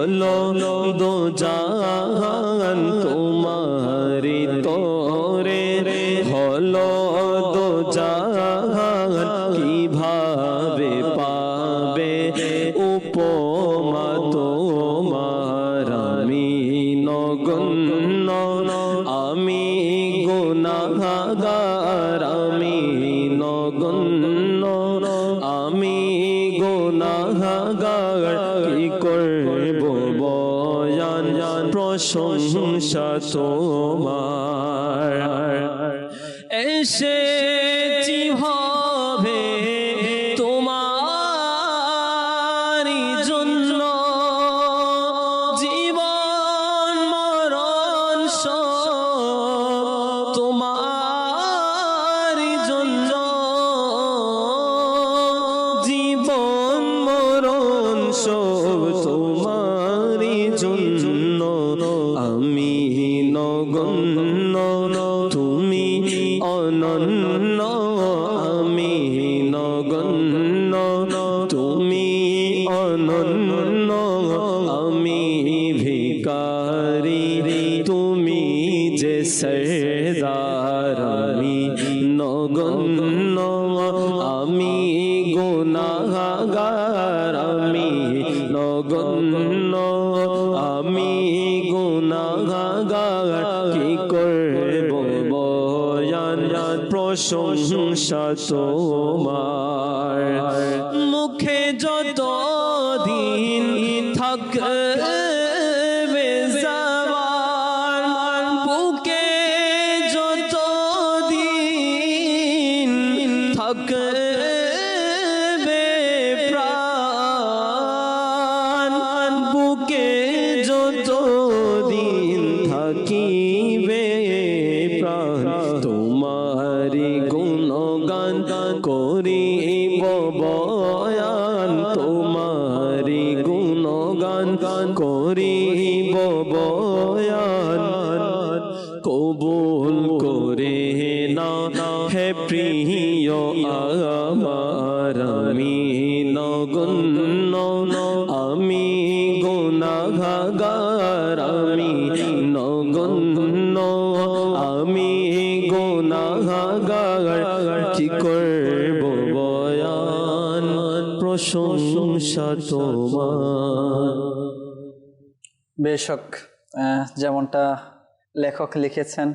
হলো দো জাহান তোমারি তোরে হলো দো জাহান কিভাবে পাবে উপমা তোমার আমি নগণ্য আমি গুনাহগার আমি নগণ্য আমি গুনাহগার কি করব বয়ান প্রশংসা তোমার এসেছি হবে তোমারি জন্য জীবন মরণ সব তোমারি জন্য জীবন মরণ সব তোমারি জন্য আমি নগণ্য তুমি অনন্য আমি নগণ্য তুমি অনন্য আমি ভিখারি তুমি যে সরদার আমি নগণ্য আমি গুনাহগার আমি নগণ্য আমি গুনাহগার কি করব বয়ান প্রশংসা তোমার মুখে যত দিন থাকবে জবান বুকে যত দিন থাকবে প্রাণ বুকে যত দিন থাকিবে প্রাণ তোমারি গুণগান করিব বয়ান তোমারি গুণগান করিব বয়ান কবুল করে না হে প্রিয় আমার আমি নগণ্য আমি গুনাহগার আমি নগণ্য আমি গুনাহগার কি করব বয়ান প্রশংসা তোমার বেশক যেমনটা লেখক লিখেছেন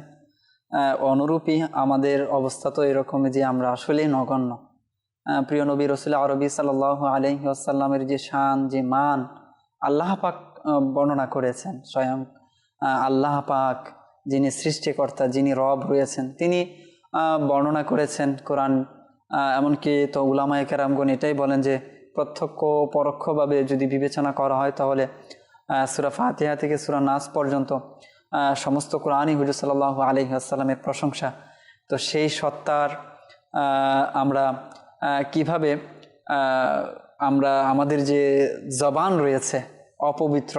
অনুরূপী আমাদের অবস্থা তো এরকমই যে আমরা আসলেই নগণ্য। প্রিয় নবী রাসূল আরবি সাল্লাল্লাহু আলাইহি ওয়াসাল্লামের যে শান যে মান আল্লাহ পাক বর্ণনা করেছেন, স্বয়ং আল্লাহ পাক যিনি সৃষ্টিকর্তা যিনি রব রয়েছেন তিনি বর্ণনা করেছেন কোরআন। এমনকি তো উলামায়ে কেরামগণ এটাই বলেন যে প্রত্যক্ষ পরোক্ষভাবে যদি বিবেচনা করা হয় তাহলে সূরা ফাতিহা থেকে সূরা নাস পর্যন্ত সমস্ত কোরআনই হুজুর সাল্লাল্লাহু আলাইহি ওয়াসাল্লামের প্রশংসা। তো সেই সত্তার আমরা কিভাবে আমরা আমাদের যে জবান রয়েছে অপবিত্র,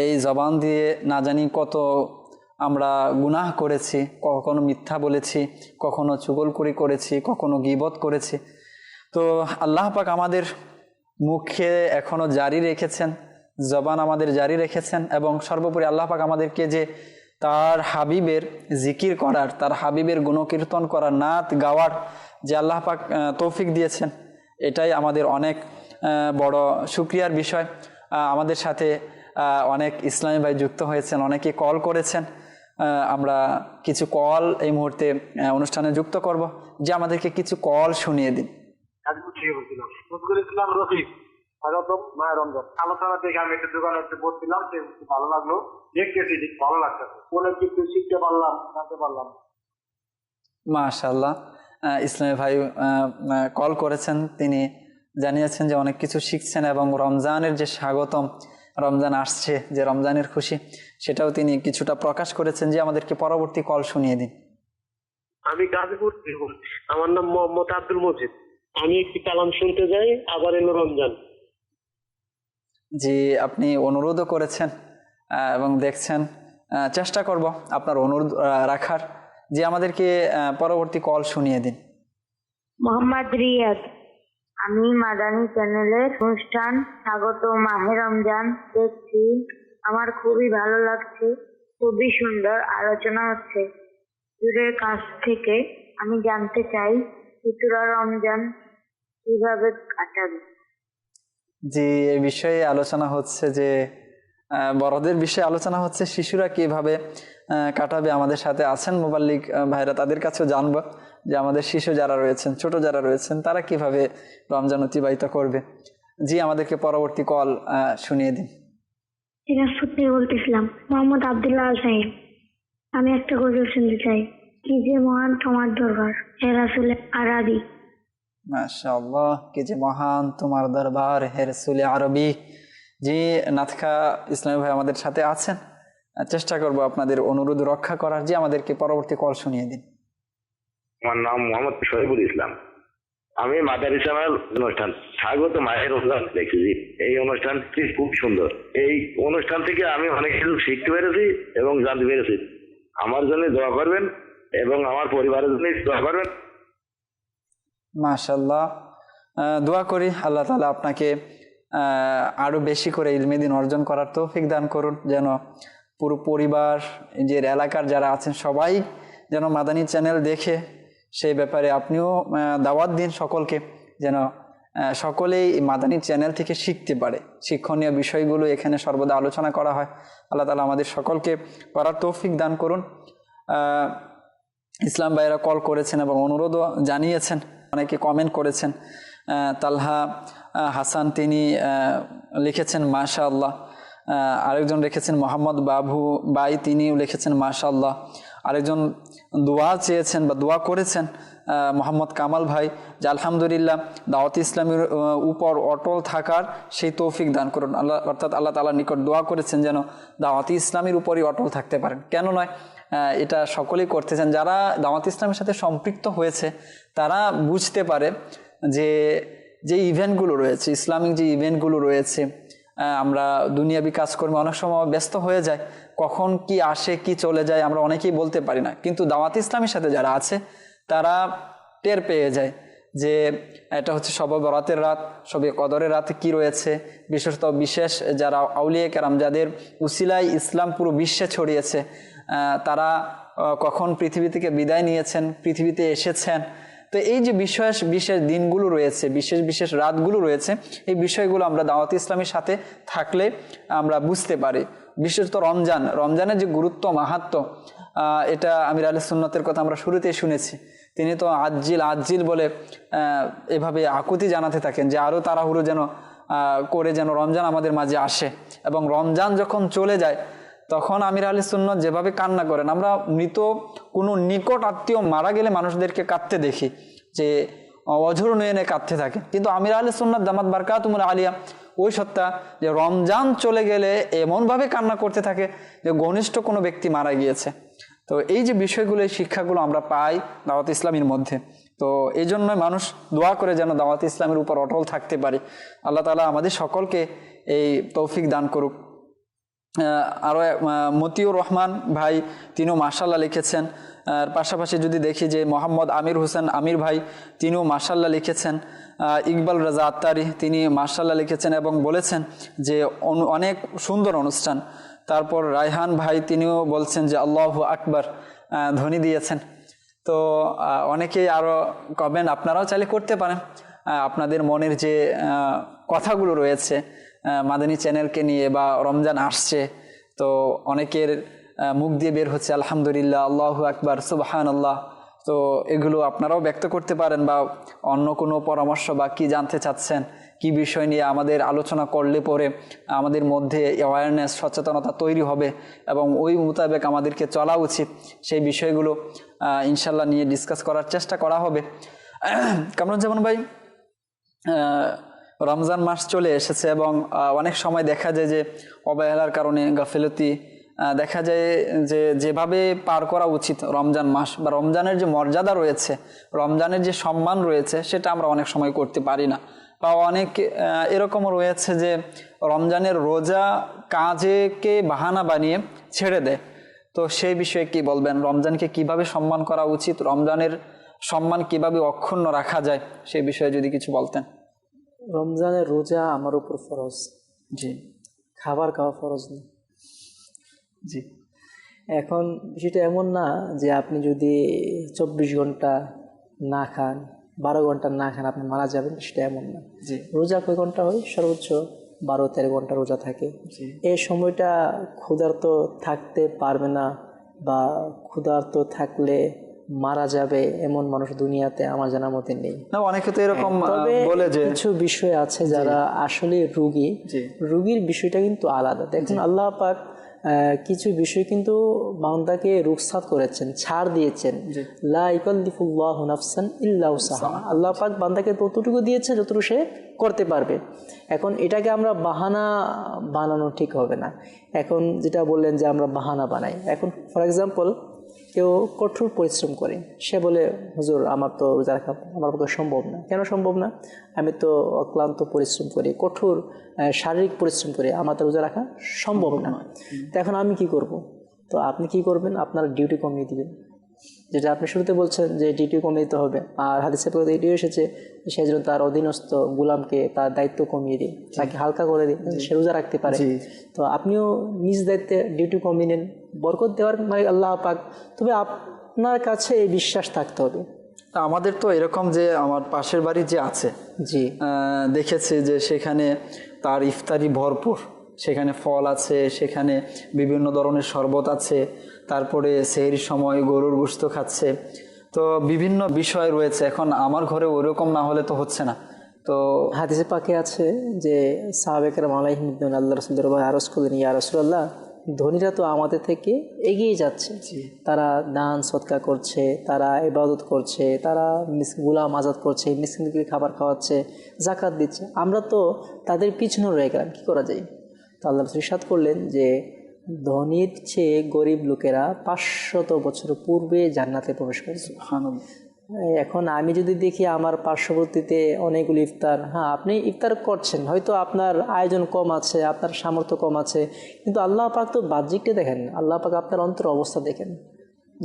এই জবান দিয়ে না জানি কত আমরা গুনাহ করেছি, কখনো মিথ্যা বলেছি, কখনো চুগলখড়ি করেছি, কখনো গীবত করেছি। তো আল্লাহ পাক আমাদের মুখে এখনো জারি রেখেছেন, জবান আমাদের জারি রেখেছেন, এবং সর্বোপরি আল্লাহ পাক আমাদেরকে যে তার হাবিবের জিকির করার, তার হাবিবের গুণকীর্তন করার, নাত গাওয়ার যে আল্লাহ পাক তৌফিক দিয়েছেন, এটাই আমাদের অনেক বড় শুকরিয়ার বিষয়। আমাদের সাথে অনেক ইসলামী ভাই যুক্ত হয়েছেন, অনেকে কল করেছেন। আমরা কিছু কল এই মুহূর্তে অনুষ্ঠানে যুক্ত করব, যে আমাদেরকে কিছু কল শুনিয়ে দিন। আলোচনা দেখে আমি একটা দোকানে বসছিলাম, ভালো লাগলো, দেখতেছি ভালো লাগছে, অনেক কিছু শিখতে পারলাম, জানতে পারলাম। মাশাআল্লাহ, ইসলামী ভাই কল করেছেন, তিনি জানিয়েছেন যে অনেক কিছু শিখছেন এবং রমজানের যে স্বাগতম, রমজান আসছে, যে রমজানের খুশি, সেটাও তিনি কিছুটা প্রকাশ করেছেন। যে আমাদেরকে পরবর্তী কল শুনিয়ে দিন। আমি গাজীপুর, আমার নাম মোহাম্মদ আব্দুল মজিদ। আমি একটি কালাম শুনতে যাই, আবার এলো রমজান। জি, আপনি অনুরোধও করেছেন এবং দেখছেন, চেষ্টা করব আপনার অনুরোধ রাখার। যে আমাদেরকে পরবর্তী কল শুনিয়ে দিন। মোহাম্মদ রিয়াদ। আমি মাদানী চ্যানেলের অনুষ্ঠান স্বাগত মাহে রমজান দেখছি। আমার খুবই ভালো লাগছে, খুবই সুন্দর আলোচনা হচ্ছে। হুজুরের কাছ থেকে আমি জানতে চাই শিশুরা রমজান কিভাবে কাটাবে। জি, এই বিষয়ে আলোচনা হচ্ছে যে বড়দের বিষয়ে আলোচনা হচ্ছে, শিশুরা কিভাবে কাটাবে। আমাদের সাথে আছেন মুবাল্লিগ ভাইরা, তাদের কাছেও জানবো যে আমাদের শিশু যারা রয়েছেন, ছোট যারা রয়েছেন, তারা কিভাবে রমজান অতিবাহিত করবে। জি, আমাদেরকে পরবর্তী কল শুনিয়ে দিন। দিনাজপুর বলতেছিলাম, মোহাম্মদ আব্দুল্লাহ আল সাহিব। আমি একটা গজল শুনতে চাই। কি যে মহান তোমার দরবার, হে রাসূল আরবি। মাশাআল্লাহ, কি যে মহান তোমার দরবার হে রাসূল আরবি। জি, নাতখা ইসলামী ভাই আমাদের সাথে আছেন, চেষ্টা করব আপনাদের অনুরোধ রক্ষা করার। জি, আমাদেরকে পরবর্তী কল শুনিয়ে দিন। আমার নাম মোহাম্মদ শহীদুল ইসলাম। আমি মাদারি চ্যানেল অনুষ্ঠান স্বাগত মায়ের রমজান দেখেছি। এই অনুষ্ঠানটি খুব সুন্দর। এই অনুষ্ঠান থেকে আমি অনেক কিছু শিখতে পেরেছি এবং জানতে পেরেছি। আমার জন্য দোয়া করবেন এবং আমার পরিবারের জন্য দোয়া করবেন। মাশাআল্লাহ, দোয়া করি আল্লাহ তাআলা আপনাকে আরো বেশি করে ইলমে দ্বীন অর্জন করার তৌফিক দান করুন, যেন পুরো পরিবার, যে এলাকার যারা আছেন সবাই যেন মাদানী চ্যানেল দেখে সেই ব্যাপারে আপনিও দাওয়াত দিন সকলকে, যেন সকলেই মাদানী চ্যানেল থেকে শিখতে পারে। শিক্ষণীয় বিষয়গুলো এখানে সর্বদা আলোচনা করা হয়। আল্লাহ তাআলা আমাদের সকলকে করার তৌফিক দান করুন। ইসলাম ভাইরা কল করেছেন এবং অনুরোধও জানিয়েছেন, অনেকে কমেন্ট করেছেন। তালহা হাসান তিনি লিখেছেন মাশাআল্লাহ। আরেকজন লিখেছেন মোহাম্মদ বাবু বাই, তিনিও লিখেছেন মাশাআল্লাহ। আরেকজন দোয়া চেয়েছেন বা দোয়া করেছেন মোহাম্মদ কামাল ভাই, যে আলহামদুলিল্লাহ দাওয়াত ইসলামের উপর অটল থাকার সেই তৌফিক দান করুন আল্লাহ। অর্থাৎ আল্লাহ তাআলার নিকট দোয়া করেছেন যেন দাওয়াত ইসলামের উপরই অটল থাকতে পারেন। কেন নয়, এটা সকলেই করতেছেন। যারা দাওয়াত ইসলামের সাথে সম্পৃক্ত হয়েছে তারা বুঝতে পারে যে ইভেন্টগুলো রয়েছে, ইসলামিক যে ইভেন্টগুলো রয়েছে, আমরা দুনিয়াবি কাজকর্মে অনেক সময় ব্যস্ত হয়ে যায়, কখন কি আসে কি চলে যায় আমরা অনেকেই বলতে পারি না। কিন্তু দাওয়াত ইসলামের সাথে যারা আছে তারা টের পেয়ে যায় যে এটা হচ্ছে শবে বরাতের রাত, শবে কদরের রাতে কি রয়েছে। বিশেষত বিশেষ যারা আউলিয়া কেরাম, যাদের উসিলায় ইসলাম পুরো বিশ্বে ছড়িয়েছে, তারা কখন পৃথিবী থেকে বিদায় নিয়েছেন, পৃথিবীতে এসেছেন। তো এই যে বিশেষ বিশেষ দিনগুলো রয়েছে, বিশেষ বিশেষ রাতগুলো রয়েছে, এই বিষয়গুলো আমরা দাওয়াত ইসলামের সাথে থাকলে আমরা বুঝতে পারি। বিশেষত রমজানের যে গুরুত্ব মাহাত্ম্য, এটা আমির আহলে সুন্নতের কথা আমরা শুরুতেই শুনেছি। তিনি তো আজিল বলে এভাবে আকুতি জানাতে থাকেন যে আরও তাড়াহুড়ো করে যেন রমজান আমাদের মাঝে আসে। এবং রমজান যখন চলে যায় তখন আমির আহলে সুন্নত যেভাবে কান্না করেন, আমরা মৃত কোনো নিকট আত্মীয় মারা গেলে মানুষদেরকে কাঁদতে দেখি, যে অঝর নয়নে কাঁদতে থাকে। কিন্তু আমির আহলে সুন্নাত দামাত বারকাতুহুল আলিয়া ওই সত্তা যে রমজান চলে গেলে এমনভাবে কান্না করতে থাকে যে ঘনিষ্ঠ কোনো ব্যক্তি মারা গিয়েছে। তো এই যে বিষয়গুলো, এই শিক্ষাগুলো আমরা পাই দাওয়াত ইসলামের মধ্যে। তো এই জন্যই মানুষ দোয়া করে যেন দাওয়াত ইসলামের উপর অটল থাকতে পারে। আল্লাহ তাআলা আমাদের সকলকে এই তৌফিক দান করুক। আরও মতিউর রহমান ভাই, তিনিও মাশাআল্লাহ লিখেছেন। আর পাশাপাশি যদি দেখি যে মোহাম্মদ আমির হোসেন আমির ভাই, তিনিও মাশাআল্লাহ লিখেছেন। ইকবাল রাজা আত্তারি, তিনি মাশাআল্লাহ লিখেছেন এবং বলেছেন যে অনেক সুন্দর অনুষ্ঠান। তারপর রায়হান ভাই, তিনিও বলছেন যে আল্লাহু আকবার ধ্বনি দিয়েছেন। তো অনেকেই আরও কমেন্ট আপনারাও চাইলে করতে পারেন, আপনাদের মনের যে কথাগুলো রয়েছে মাদানী চ্যানেলকে নিয়ে, বা রমজান আসছে তো অনেকের মুখ দিয়ে বের হচ্ছে আলহামদুলিল্লাহ, আল্লাহু আকবার, সুবহানাল্লাহ। তো এগুলো আপনারাও ব্যক্ত করতে পারেন, বা অন্য কোনো পরামর্শ বা কি জানতে চাচ্ছেন, কি বিষয় নিয়ে আমাদের আলোচনা করলে পরে আমাদের মধ্যে অ্যাওয়ারনেস, সচেতনতা তৈরি হবে এবং ওই মোতাবেক আমাদেরকে চলা উচিত, সেই বিষয়গুলো ইনশাল্লাহ নিয়ে ডিসকাস করার চেষ্টা করা হবে। কামরুজ্জামান ভাই, রমজান মাস চলে এসেছে এবং অনেক সময় দেখা যায় যে অবহেলার কারণে, গাফিলতি, দেখা যায় যে যেভাবে পার করা উচিত রমজান মাস, বা রমজানের যে মর্যাদা রয়েছে, রমজানের যে সম্মান রয়েছে, সেটা আমরা অনেক সময় করতে পারি না। বা অনেক এরকমও রয়েছে যে রমজানের রোজা কাজেকে বাহানা বানিয়ে ছেড়ে দেয়। তো সেই বিষয়ে কি বলবেন? রমজানকে কিভাবে সম্মান করা উচিত, রমজানের সম্মান কিভাবে অক্ষুণ্ণ রাখা যায়, সেই বিষয়ে যদি কিছু বলতেন। রমজানের রোজা আমার উপর ফরজ, জি খাবার খাওয়া ফরজ না। জি এখন বিষয়টা এমন না যে আপনি যদি 24 ঘন্টা না খান, 12 ঘন্টা না খান আপনি মারা যাবেন, সেটা এমন না। জি রোজা কয় ঘন্টা হয়? সর্বোচ্চ 12-13 ঘন্টা রোজা থাকে। জি এই সময়টা ক্ষুধার্ত থাকতে পারবে না বা ক্ষুধার্ত থাকলে মারা যাবে এমন মানুষ দুনিয়াতে আমার জানার মতে নেই। না, অনেকে তো এরকম তবে বলে যে কিছু বিষয় আছে যারা আসলে রোগী, জি রোগীর বিষয়টা কিন্তু আলাদা। দেখুন আল্লাহ পাক কিছু বিষয় কিন্তু বান্দাকে রুখসাত করেছেন, ছাড় দিয়েছেন। লা ইকাল্লিফুল্লাহু নাফসান ইল্লা উসাহা, আল্লাহ পাক বান্দাকে ততটুকু দিয়েছে যতটুকু সে করতে পারবে। এখন এটাকে আমরা বাহানা বানানো ঠিক হবে না। এখন যেটা বললেন যে আমরা বাহানা বানাই, এখন ফর এক্সাম্পল কেউ কঠোর পরিশ্রম করে, সে বলে হুজুর আমার তো রোজা রাখা আমার পক্ষে সম্ভব না। কেন সম্ভব না? আমি তো অক্লান্ত পরিশ্রম করি, কঠোর শারীরিক পরিশ্রম করি, আমার তো রোজা রাখা সম্ভব না। তো এখন আমি কি করব? তো আপনি কি করবেন? আপনার ডিউটি কমিয়ে দিবেন, যেটা আপনি শুরুতে বলছেন যে ডিউটি কমিয়ে দিতে হবে। আর হাদিসে এটিও এসেছে সে যেন তার অধীনস্থ গোলামকে তার দায়িত্ব কমিয়ে দিই, তাকে হালকা করে দিই, সে রোজা রাখতে পারে। তো আপনিও নিজ দায়িত্বে ডিউটি কমিয়ে নেন, বরকত দেওয়ার মানে আল্লাহ পাক। তবে আপনার কাছে এই বিশ্বাস থাকতে হবে। আমাদের তো এরকম যে আমার পাশের বাড়ি যে আছে, জি দেখেছি যে সেখানে তার ইফতারি ভরপুর, সেখানে ফল আছে, সেখানে বিভিন্ন ধরনের শরবত আছে, তারপরে সেহরির সময় গরুর গোশত খাচ্ছে, তো বিভিন্ন বিষয় রয়েছে। এখন আমার ঘরে ওইরকম না হলে তো হচ্ছে না। তো হাদিসে পাকে আছে যে সাহাবে কেরাম আলাইহিম রিদওয়ান আল্লাহ রাসূলের দরবারে আরজ করলেন, ইয়া রাসূলুল্লাহ, ধনীরা তো আমাদের থেকে এগিয়ে যাচ্ছে, তারা দান সদকা করছে, তারা ইবাদত করছে, তারা গোলাম আজাদ করছে, মিসকিনকে খাবার খাওয়াচ্ছে, যাকাত দিচ্ছে, আমরা তো তাদের পিছনে রয়ে গেলাম, কী করা যায়? তো আল্লাহ রাসূল ইরশাদ করলেন যে ধনীর চেয়ে গরিব লোকেরা 500 বছর পূর্বে জান্নাতে প্রবেশ করেছে। এখন আমি যদি দেখি আমার পার্শ্ববর্তীতে অনেকগুলো ইফতার, হ্যাঁ আপনি ইফতার করছেন, হয়তো আপনার আয়োজন কম আছে, আপনার সামর্থ্য কম আছে, কিন্তু আল্লাহ পাক তো বাহ্যিকটা দেখেন, আল্লাহ পাক আপনার অন্তর অবস্থা দেখেন।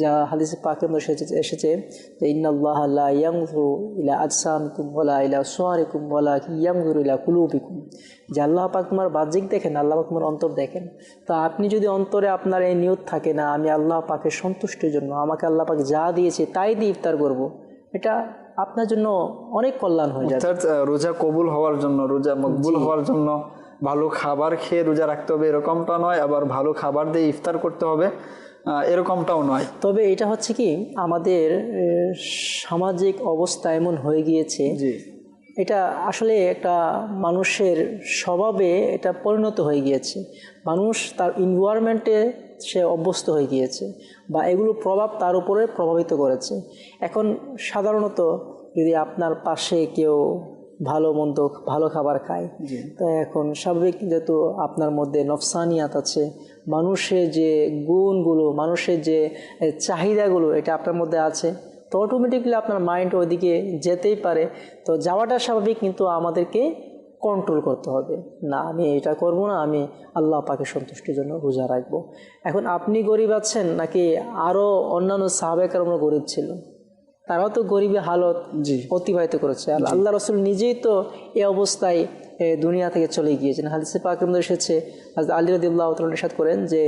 যা হাদিসে পাকের মধ্যে এসেছে যে ইন্নাল্লাহা লা ইয়ানজুরু ইলা আজসামিকুম ওয়ালা ইলা সুওয়ারিকুম ওয়ালাকিন ইয়ানজুরু ইলা কুলুবিকুম, যে আল্লাহ পাক তোমার বাহ্যিক দেখেন, আল্লাহ পাক তোমার অন্তর দেখেন। তো আপনি যদি অন্তরে আপনার এই নিয়ত থাকে না আমি আল্লাহ পাকের সন্তুষ্টির জন্য আমাকে আল্লাহ পাক যা দিয়েছে তাই দিয়ে ইফতার করব, এটা আপনার জন্য অনেক কল্যাণ হয়ে যাবে। অর্থাৎ রোজা কবুল হওয়ার জন্য, রোজা মকবুল হওয়ার জন্য ভালো খাবার খেয়ে রোজা রাখতে হবে এরকমটা নয়, আবার ভালো খাবার দিয়ে ইফতার করতে হবে এরকমটাও নয়। তবে এটা হচ্ছে কি আমাদের সামাজিক অবস্থা এমন হয়ে গিয়েছে, এটা আসলে একটা মানুষের স্বভাবে এটা পরিণত হয়ে গিয়েছে। মানুষ তার এনভায়রনমেন্টে সে অভ্যস্ত হয়ে গিয়েছে বা এগুলো প্রভাব তার উপরে প্রভাবিত করেছে। এখন সাধারণত যদি আপনার পাশে কেউ ভালো মন্দ ভালো খাবার খায়, তো এখন স্বাভাবিক যেহেতু আপনার মধ্যে নফসানিয়াত আছে, মানুষের যে গুণগুলো, মানুষের যে চাহিদাগুলো এটা আপনার মধ্যে আছে, তো অটোমেটিকলি আপনার মাইন্ড ওইদিকে যেতেই পারে। তো যাওয়াটা স্বাভাবিক, কিন্তু আমাদেরকে কন্ট্রোল করতে হবে, না আমি এটা করব না, আমি আল্লাহ পাকের সন্তুষ্টির জন্য রোজা রাখবো। এখন আপনি গরিব আছেন নাকি আরও অন্যান্য সাহাবে কেরামরা গরিব ছিল, তারাও তো গরিবের হালত অতিবাহিত করেছে। আর আল্লাহ রাসূল নিজেই তো এই অবস্থায় দুনিয়া থেকে চলে গিয়েছেন। হাদিসে পাকের মধ্যে এসেছে হযরত আলী রাদিয়াল্লাহু তাআলা ইরশাদ করেন যে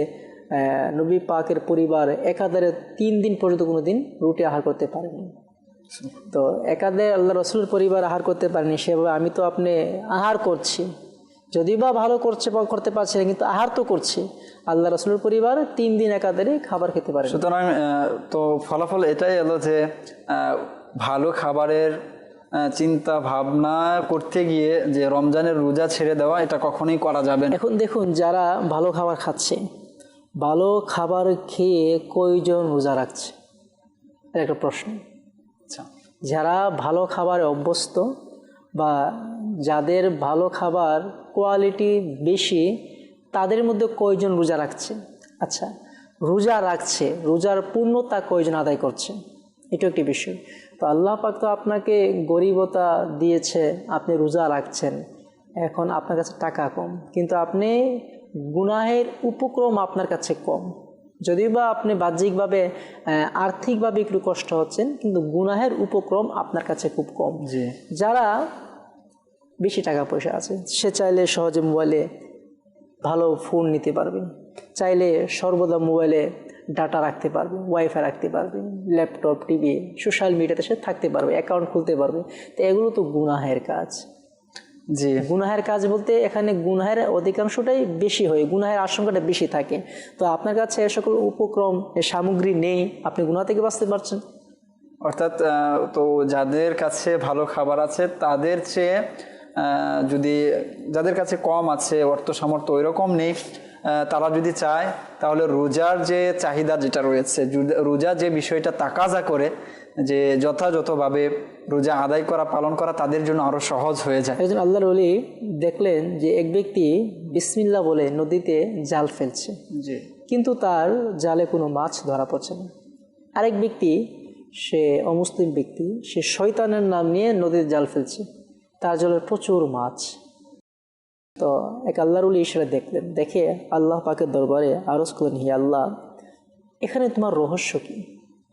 নবী পাকের পরিবার একাধারে 3 দিন পর্যন্ত কোনো দিন রুটি আহার করতে পারেনি। তো একাধারে আল্লাহ রাসূলের পরিবার আহার করতে পারেনি, সেভাবে আমি তো আপনি আহার করছি, যদি বা ভালো করতে পারছি না, কিন্তু আহার তো করছি। আল্লাহ রাসূলের পরিবার 3 দিন একাধারে খাবার খেতে পারে। সুতরাং তো ফলাফল এটাই এলো যে ভালো খাবারের চিন্তা ভাবনা করতে গিয়ে যে রমজানের রোজা ছেড়ে দেওয়া এটা কখনোই করা যাবে না। এখন দেখুন যারা ভালো খাবার খাচ্ছে, ভালো খাবার খেয়ে কয়জন রোজা রাখছে, এটা একটা প্রশ্ন। আচ্ছা, যারা ভালো খাবারে অভ্যস্ত বা যাদের ভালো খাবার কোয়ালিটি বেশি, তাদের মধ্যে কয়জন রোজা রাখছে? আচ্ছা, রোজা রাখছে, রোজার পূর্ণতা কয়জন আদায় করছে, এটা একটি বিষয়। তো আল্লাহ পাক তো আপনাকে গরিবতা দিয়েছে, আপনি রোজা রাখছেন, এখন আপনার কাছে টাকা কম, কিন্তু আপনি গুনাহের উপক্রম আপনার কাছে কম। যদিও বা আপনি বাহ্যিকভাবে আর্থিকভাবে একটু কষ্ট হচ্ছেন, কিন্তু গুনাহের উপক্রম আপনার কাছে খুব কম। যারা বেশি টাকা পয়সা আছে, সে চাইলে সহজে মোবাইলে ভালো ফোন নিতে পারবে, চাইলে সর্বদা মোবাইলে ডাটা রাখতে পারবে, ওয়াইফাই রাখতে পারবে, ল্যাপটপ, টিভি, সোশ্যাল মিডিয়াতে সে থাকতে পারবে, অ্যাকাউন্ট খুলতে পারবে। তো এগুলো তো গুনাহের কাজ। জি, গুনাহের কাজ বলতে এখানে গুনাহের অধিকাংশটাই বেশি হয়, গুনাহের আশঙ্কাটা বেশি থাকে। তো আপনার কাছে এ সকল উপক্রম, এ সামগ্রী নেই, আপনি গুনাহ থেকে বাঁচতে পারছেন। অর্থাৎ তো যাদের কাছে ভালো খাবার আছে তাদের চেয়ে যদি যাদের কাছে কম আছে, অর্থ সামর্থ্য ওই রকম নেই, তারা যদি চায় তাহলে রোজার যে চাহিদা যেটা রয়েছে, রোজা যে বিষয়টা তাকাজা করে যে যথাযথভাবে রোজা আদায় করা, পালন করা তাদের জন্য আরো সহজ হয়ে যায়। একজন আল্লাহর ওলি দেখলেন যে এক ব্যক্তি বিসমিল্লাহ বলে নদীতে জাল ফেলছে, জি, কিন্তু তার জালে কোনো মাছ ধরা পড়ছে না। আরেক ব্যক্তি, সে অমুসলিম ব্যক্তি, সে শয়তানের নাম নিয়ে নদীতে জাল ফেলছে, তার জলের প্রচুর মাছ। তো এক আল্লাহর ওলি সেটা দেখলেন, দেখে আল্লাহ পাকের দরবারে আরজ করলেন, হে আল্লাহ, এখানে তোমার রহস্য কি,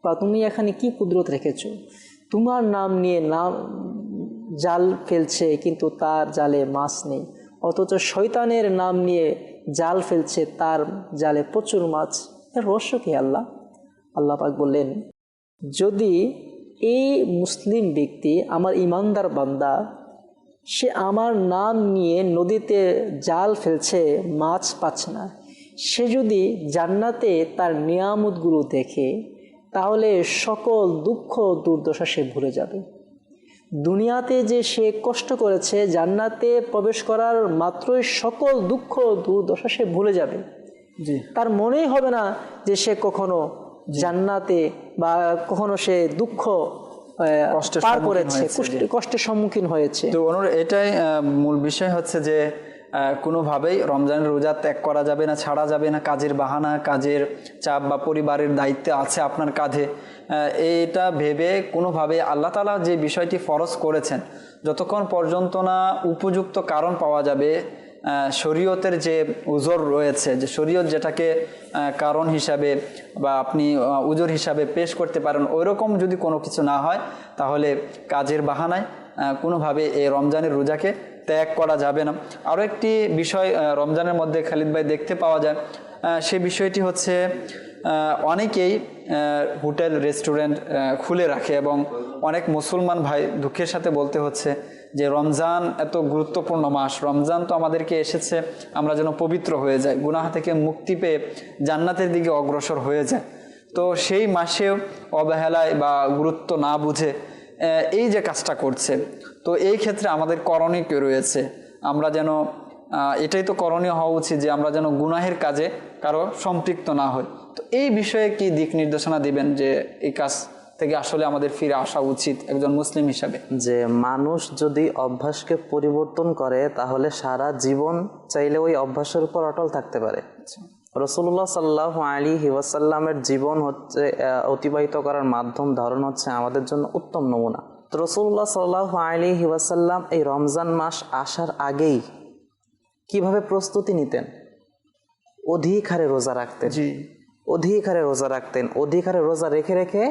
বা তুমি এখানে কি কুদরত রেখেছো? তোমার নাম নিয়ে জাল ফেলছে কিন্তু তার জালে মাছ নেই, অথচ শয়তানের নাম নিয়ে জাল ফেলছে, তার জালে প্রচুর মাছ। এর রহস্য কি আল্লাহ? আল্লাহ পাক বললেন, যদি এই মুসলিম ব্যক্তি, আমার ইমানদার বান্দা, সে আমার নাম নিয়ে নদীতে জাল ফেলছে, মাছ পাচ্ছে না, সে যদি জান্নাতে তার নিয়ামতগুলো দেখে তাহলে সকল দুঃখ দুর্দশা সে ভুলে যাবে। দুনিয়াতে যে সে কষ্ট করেছে, জান্নাতে প্রবেশ করার মাত্রই সকল দুঃখ দুর্দশা সে ভুলে যাবে। জি, তার মনেই হবে না যে সে কখনো জান্নাতে বা কখনো সে দুঃখ পার করেছে, কষ্টের সম্মুখীন হয়েছে। তো এটাই মূল বিষয় হচ্ছে যে কোনোভাবেই রমজানের রোজা ত্যাগ করা যাবে না, ছাড়া যাবে না। কাজের বাহানা, কাজের চাপ বা পরিবারের দায়িত্ব আছে আপনার কাঁধে, এটা ভেবে কোনোভাবে আল্লাহ তাআলা যে বিষয়টি ফরজ করেছেন, যতক্ষণ পর্যন্ত না উপযুক্ত কারণ পাওয়া যাবে, শরীয়তের যে উজর রয়েছে, যে শরীয়ত যেটাকে কারণ হিসাবে বা আপনি উজর হিসাবে পেশ করতে পারেন, ওইরকম যদি কোনো কিছু না হয় তাহলে কাজের বাহানায় কোনোভাবে এই রমজানের রোজাকে ত্যাগ করা যাবে না। আরও একটি বিষয় রমজানের মধ্যে খালিদ ভাই দেখতে পাওয়া যায়, সে বিষয়টি হচ্ছে অনেকেই হোটেল রেস্টুরেন্ট খুলে রাখে, এবং অনেক মুসলমান ভাই দুঃখের সাথে বলতে হচ্ছে যে রমজান এত গুরুত্বপূর্ণ মাস, রমজান তো আমাদেরকে এসেছে আমরা যেন পবিত্র হয়ে যাই, গুনাহ থেকে মুক্তি পেয়ে জান্নাতের দিকে অগ্রসর হয়ে যায়। তো সেই মাসেও অবহেলায় বা গুরুত্ব না বুঝে এই যে কাজটা করছে, তো এই ক্ষেত্রে আমাদের করণীয় কি রয়েছে? আমরা যেন এটাই তো করণীয় হওয়া উচিত যে আমরা যেন গুনাহের কাজে কারো সম্পৃক্ত না হই। তো এই বিষয়ে কি দিক নির্দেশনা দিবেন যে এই কাজ থেকে আসলে আমাদের ফিরে আসা উচিত একজন মুসলিম হিসাবে? যে মানুষ যদি অভ্যাসকে পরিবর্তন করে তাহলে সারা জীবন চাইলে ওই অভ্যাসের উপর অটল থাকতে পারে। রাসূলুল্লাহ সাল্লাল্লাহু আলাইহি ওয়াসাল্লামের জীবন হচ্ছে অতিবাহিত করার মাধ্যম ধরন হচ্ছে আমাদের জন্য উত্তম নমুনা। তো রাসূলুল্লাহ সাল্লাল্লাহু আলাইহি ওয়াসাল্লাম এই রমজান মাস আসার আগেই কিভাবে প্রস্তুতি নিতেন? অধিক হারে রোজা রাখতেন, অধিক হারে রোজা রাখতেন, অধিক হারে রোজা রেখে রেখে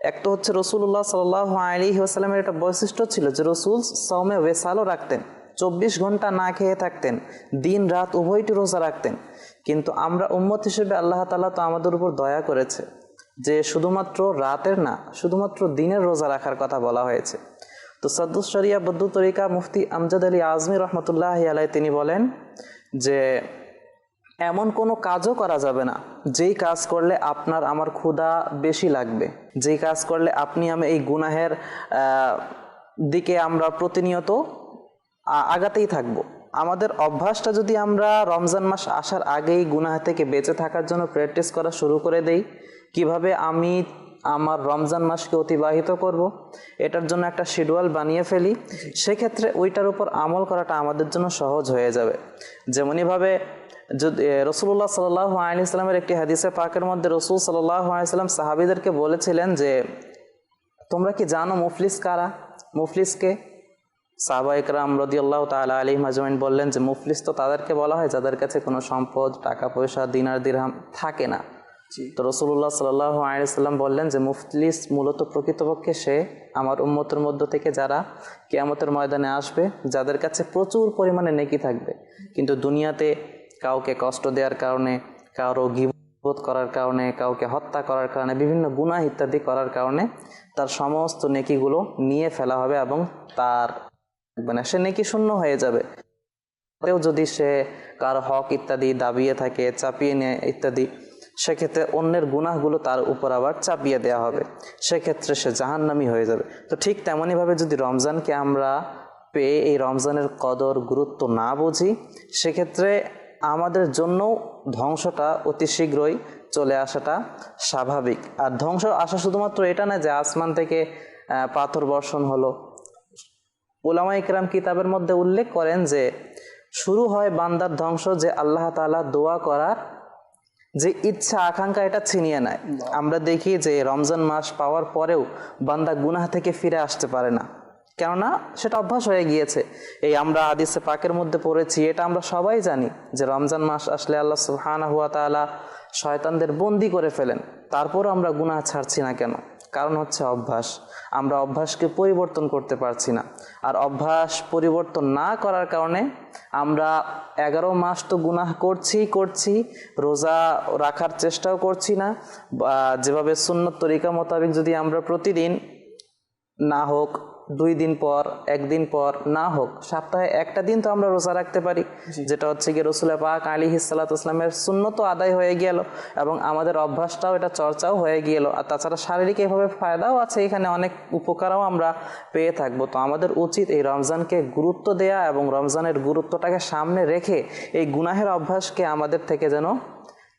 একটা হচ্ছে রাসূলুল্লাহ সাল্লাল্লাহু আলাইহি ওয়াসাল্লামের একটা বৈশিষ্ট্য ছিল যে রাসূল সাওমে ওয়েসালও রাখতেন, 24 ঘন্টা না খেয়ে থাকতেন, দিন রাত উভয়টি রোজা রাখতেন। কিন্তু আমরা উম্মত হিসেবে আল্লাহ তাআলা তো আমাদের উপর দয়া করেছে যে শুধুমাত্র রাতের না, শুধুমাত্র দিনের রোজা রাখার কথা বলা হয়েছে। তো সাদ্দুস শরিয়া বদ্দু তরিকা মুফতি আমজাদ আলী আজমি রহমতুল্লাহি আলাইহি তিনি বলেন যে এমন কোনো কাজও করা যাবে না যেই কাজ করলে আপনার আমার ক্ষুধা বেশি লাগবে, যেই কাজ করলে আপনি আমি এই গুনাহের দিকে আমরা প্রতিনিয়ত আগাতেই থাকবো। আমাদের অভ্যাসটা যদি আমরা রমজান মাস আসার আগেই গুনাহ থেকে বেঁচে থাকার জন্য প্র্যাকটিস করা শুরু করে দেই, কিভাবে আমি আমার রমজান মাসকে অতিবাহিত করব, এটার জন্য একটা শিডিউল বানিয়ে ফেলি, সেক্ষেত্রে ওইটার উপর আমল করাটা আমাদের জন্য সহজ হয়ে যাবে। যেমনইভাবে যদি রাসূলুল্লাহ সাল্লাল্লাহু আলাইহি ওয়াসাল্লামের একটি হাদিসে পাকের মধ্যে রাসূল সাল্লাল্লাহু আলাইহি ওয়াসাল্লাম সাহাবীদেরকে বলেছিলেন যে তোমরা কি জানো মুফলিস কারা? মুফলিসকে? সাহাবা ইকরাম রাদিয়াল্লাহু তাআলা আলাইহিম আজমাইন বললেন যে মুফলিস তো তাদেরকে বলা হয় যাদের কাছে কোনো সম্পদ, টাকা পয়সা, দিনার দিরহাম থাকে না। তো রাসূলুল্লাহ সাল্লাল্লাহু আলাইহি ওয়াসাল্লাম বললেন যে মুফলিস মূলত প্রকৃতপক্ষে সে আমার উম্মতের মধ্য থেকে যারা কিয়ামতের ময়দানে আসবে, যাদের কাছে প্রচুর পরিমাণে নেকি থাকবে, কিন্তু দুনিয়াতে কাউকে কষ্ট দেওয়ার কারণে, কারো গীবত করার কারণে, কাউকে হত্যা করার কারণে, বিভিন্ন গুনাহ ইত্যাদি করার কারণে তার সমস্ত নেকিগুলো নিয়ে ফেলা হবে এবং তার সে নেকি শূন্য হয়ে যাবে। যদি সে কার হক ইত্যাদি দাবিয়ে থাকে, চাপিয়ে নেয় ইত্যাদি, সেক্ষেত্রে অন্যের গুনাহগুলো তার উপর আবার চাপিয়ে দেওয়া হবে, সেক্ষেত্রে সে জাহান্নামী হয়ে যাবে। তো ঠিক তেমনইভাবে যদি রমজানকে আমরা পেয়ে এই রমজানের কদর গুরুত্ব না বুঝি, সেক্ষেত্রে আমাদের জন্যও ধ্বংসটা অতি শীঘ্রই চলে আসাটা স্বাভাবিক। আর ধ্বংস আসা শুধুমাত্র এটা না যে আসমান থেকে পাথর বর্ষণ হলো। উলামা ইকরাম কিতাবের মধ্যে উল্লেখ করেন যে শুরু হয় বান্দার ধ্বংস যে আল্লাহ তাআলা দোয়া করার যে ইচ্ছা আকাঙ্ক্ষা এটা ছিনিয়ে নেয়। আমরা দেখি যে রমজান মাস পাওয়ার পরেও বান্দা গুনাহ থেকে ফিরে আসতে পারে না, কেননা সেটা অভ্যাস হয়ে গিয়েছে। এই আমরা হাদিসে পাকের মধ্যে পড়েছি, এটা আমরা সবাই জানি যে রমজান মাস আসলে আল্লাহ সুবহানাহু ওয়া তাআলা শয়তানদের বন্দী করে ফেলেন, তারপরও আমরা গুনাহ ছাড়ছি না কেন? কারণ হচ্ছে অভ্যাস। আমরা অভ্যাসকে পরিবর্তন করতে পারছি না, আর অভ্যাস পরিবর্তন না করার কারণে আমরা 11 মাস তো গুনাহ করছি, রোজা রাখার চেষ্টাও করছি না, যেভাবে সুন্নত তরিকা মোতাবেক যদি আমরা প্রতিদিন না হোক 2 দিন পর, 1 দিন পর, না হোক সপ্তাহে একটা দিন তো আমরা রোজা রাখতে পারি, যেটা হচ্ছে গিয়ে রাসূল পাক আলাইহিস সালাতু ওয়াস সালামের সুন্নত আদায় হয়ে গেল এবং আমাদের অভ্যাসটাও এটা চর্চাও হয়ে গেল। আর তাছাড়া শারীরিক এভাবে ফায়দাও আছে, এখানে অনেক উপকারও আমরা পেয়ে থাকবো। তো আমাদের উচিত এই রমজানকে গুরুত্ব দেয়া এবং রমজানের গুরুত্বটাকে সামনে রেখে এই গুনাহের অভ্যাসকে আমাদের থেকে যেন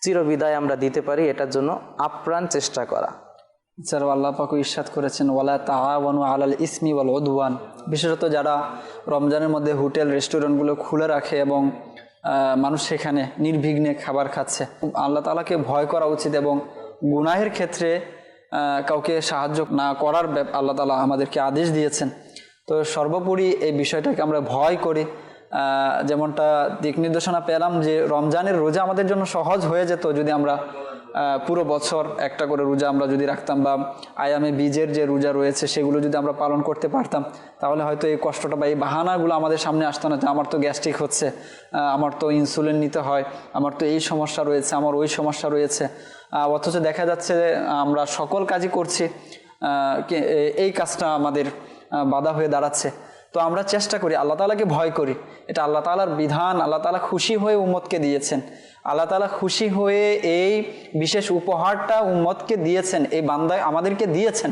চিরবিদায় আমরা দিতে পারি, এটার জন্য আপ্রাণ চেষ্টা করা। এছাড়াও আল্লাহ পাক ইরশাদ করেছেন ওয়ালা তাআওয়ানু আলাল ইসমি ওয়াল উদওয়ান, বিশেষত যারা রমজানের মধ্যে হোটেল রেস্টুরেন্টগুলো খুলে রাখে এবং মানুষ সেখানে নির্বিঘ্নে খাবার খাচ্ছে, আল্লাহ তাআলাকে ভয় করা উচিত এবং গুনাহের ক্ষেত্রে কাউকে সাহায্য না করার আল্লাহ তাআলা আমাদেরকে আদেশ দিয়েছেন। তো সর্বোপরি এই বিষয়টাকে আমরা ভয় করি। যেমনটা দিক নির্দেশনা পেলাম যে রমজানের রোজা আমাদের জন্য সহজ হয়ে যেত যদি আমরা পুরো বছর একটা করে রোজা আমরা যদি রাখতাম, বা আয়ামে বীজের যে রোজা রয়েছে সেগুলো যদি আমরা পালন করতে পারতাম, তাহলে হয়তো এই কষ্টটা বা এই বাহানাগুলো আমাদের সামনে আসতো না যে আমার তো গ্যাস্ট্রিক হচ্ছে, আমার তো ইনসুলিন নিতে হয়, আমার তো এই সমস্যা রয়েছে, আমার ওই সমস্যা রয়েছে। অথচ দেখা যাচ্ছে যে আমরা সকল কাজই করছি, এই কাজটা আমাদের বাধা হয়ে দাঁড়াচ্ছে। তো আমরা চেষ্টা করি, আল্লাহ তাআলাকে ভয় করি, এটা আল্লাহ তাআলার বিধান, আল্লাহ তাআলা খুশি হয়ে উম্মতকে দিয়েছেন, আল্লাহ তাআলা খুশি হয়ে এই বিশেষ উপহারটা উম্মতকে দিয়েছেন, এই বান্দায় আমাদেরকে দিয়েছেন।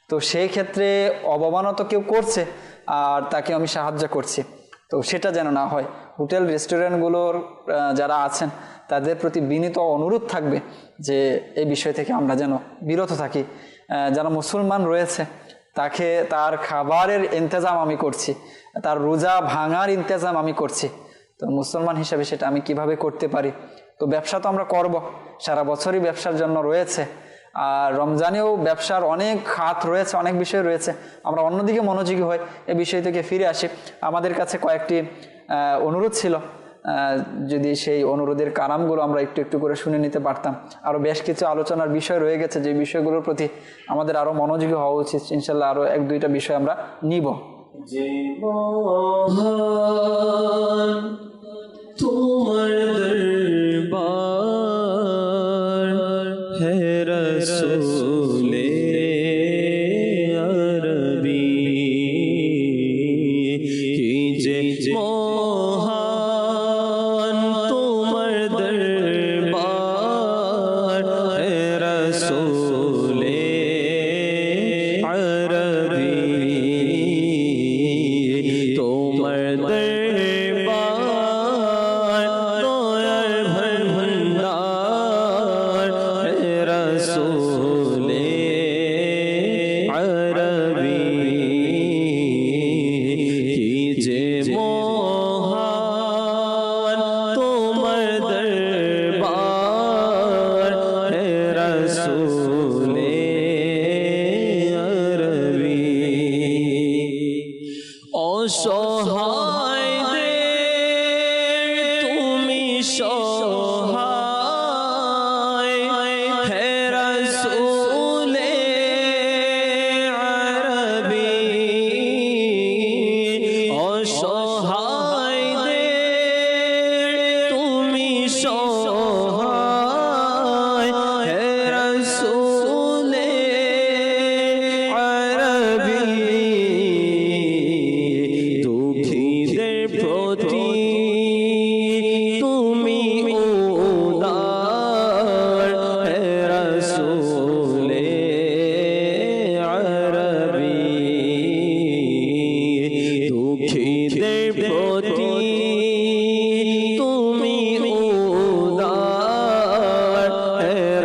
তো সেই ক্ষেত্রে অবমাননা কেউ করছে আর তাকে আমি সাহায্য করছি, তো সেটা যেন না হয়। হোটেল রেস্টুরেন্টগুলোর যারা আছেন তাদের প্রতি বিনীত অনুরোধ থাকবে যে এই বিষয় থেকে আমরা যেন বিরত থাকি। যারা মুসলমান রয়েছে তাকে তার খাবারের ইন্তজাম আমি করছি, তার রোজা ভাঙার ইন্তজাম আমি করছি, তো মুসলমান হিসেবে সেটা আমি কিভাবে করতে পারি? তো ব্যবসা তো আমরা করব, সারা বছরই ব্যবসার জন্য রয়েছে, আর রমজানেও ব্যবসার অনেক খাত রয়েছে, অনেক বিষয় রয়েছে, আমরা অন্যদিকে মনোযোগী হই, এই বিষয় থেকে ফিরে আসি। আমাদের কাছে কয়েকটি অনুরোধ ছিল, যদি সেই অনুরোধের কারণগুলো আমরা একটু একটু করে শুনে নিতে পারতাম। আরও বেশ কিছু আলোচনার বিষয় রয়ে গেছে, যে বিষয়গুলোর প্রতি আমাদের আরও মনোযোগী হওয়া উচিত। ইনশাল্লাহ আরও 1-2টা বিষয় আমরা নিব। তোমার দরবার হে রসূলে আরবি, কি যে মহান তোমার দরবার হে রসূলে আরবি, তোমার দরবার দয়ার ভণ্ডার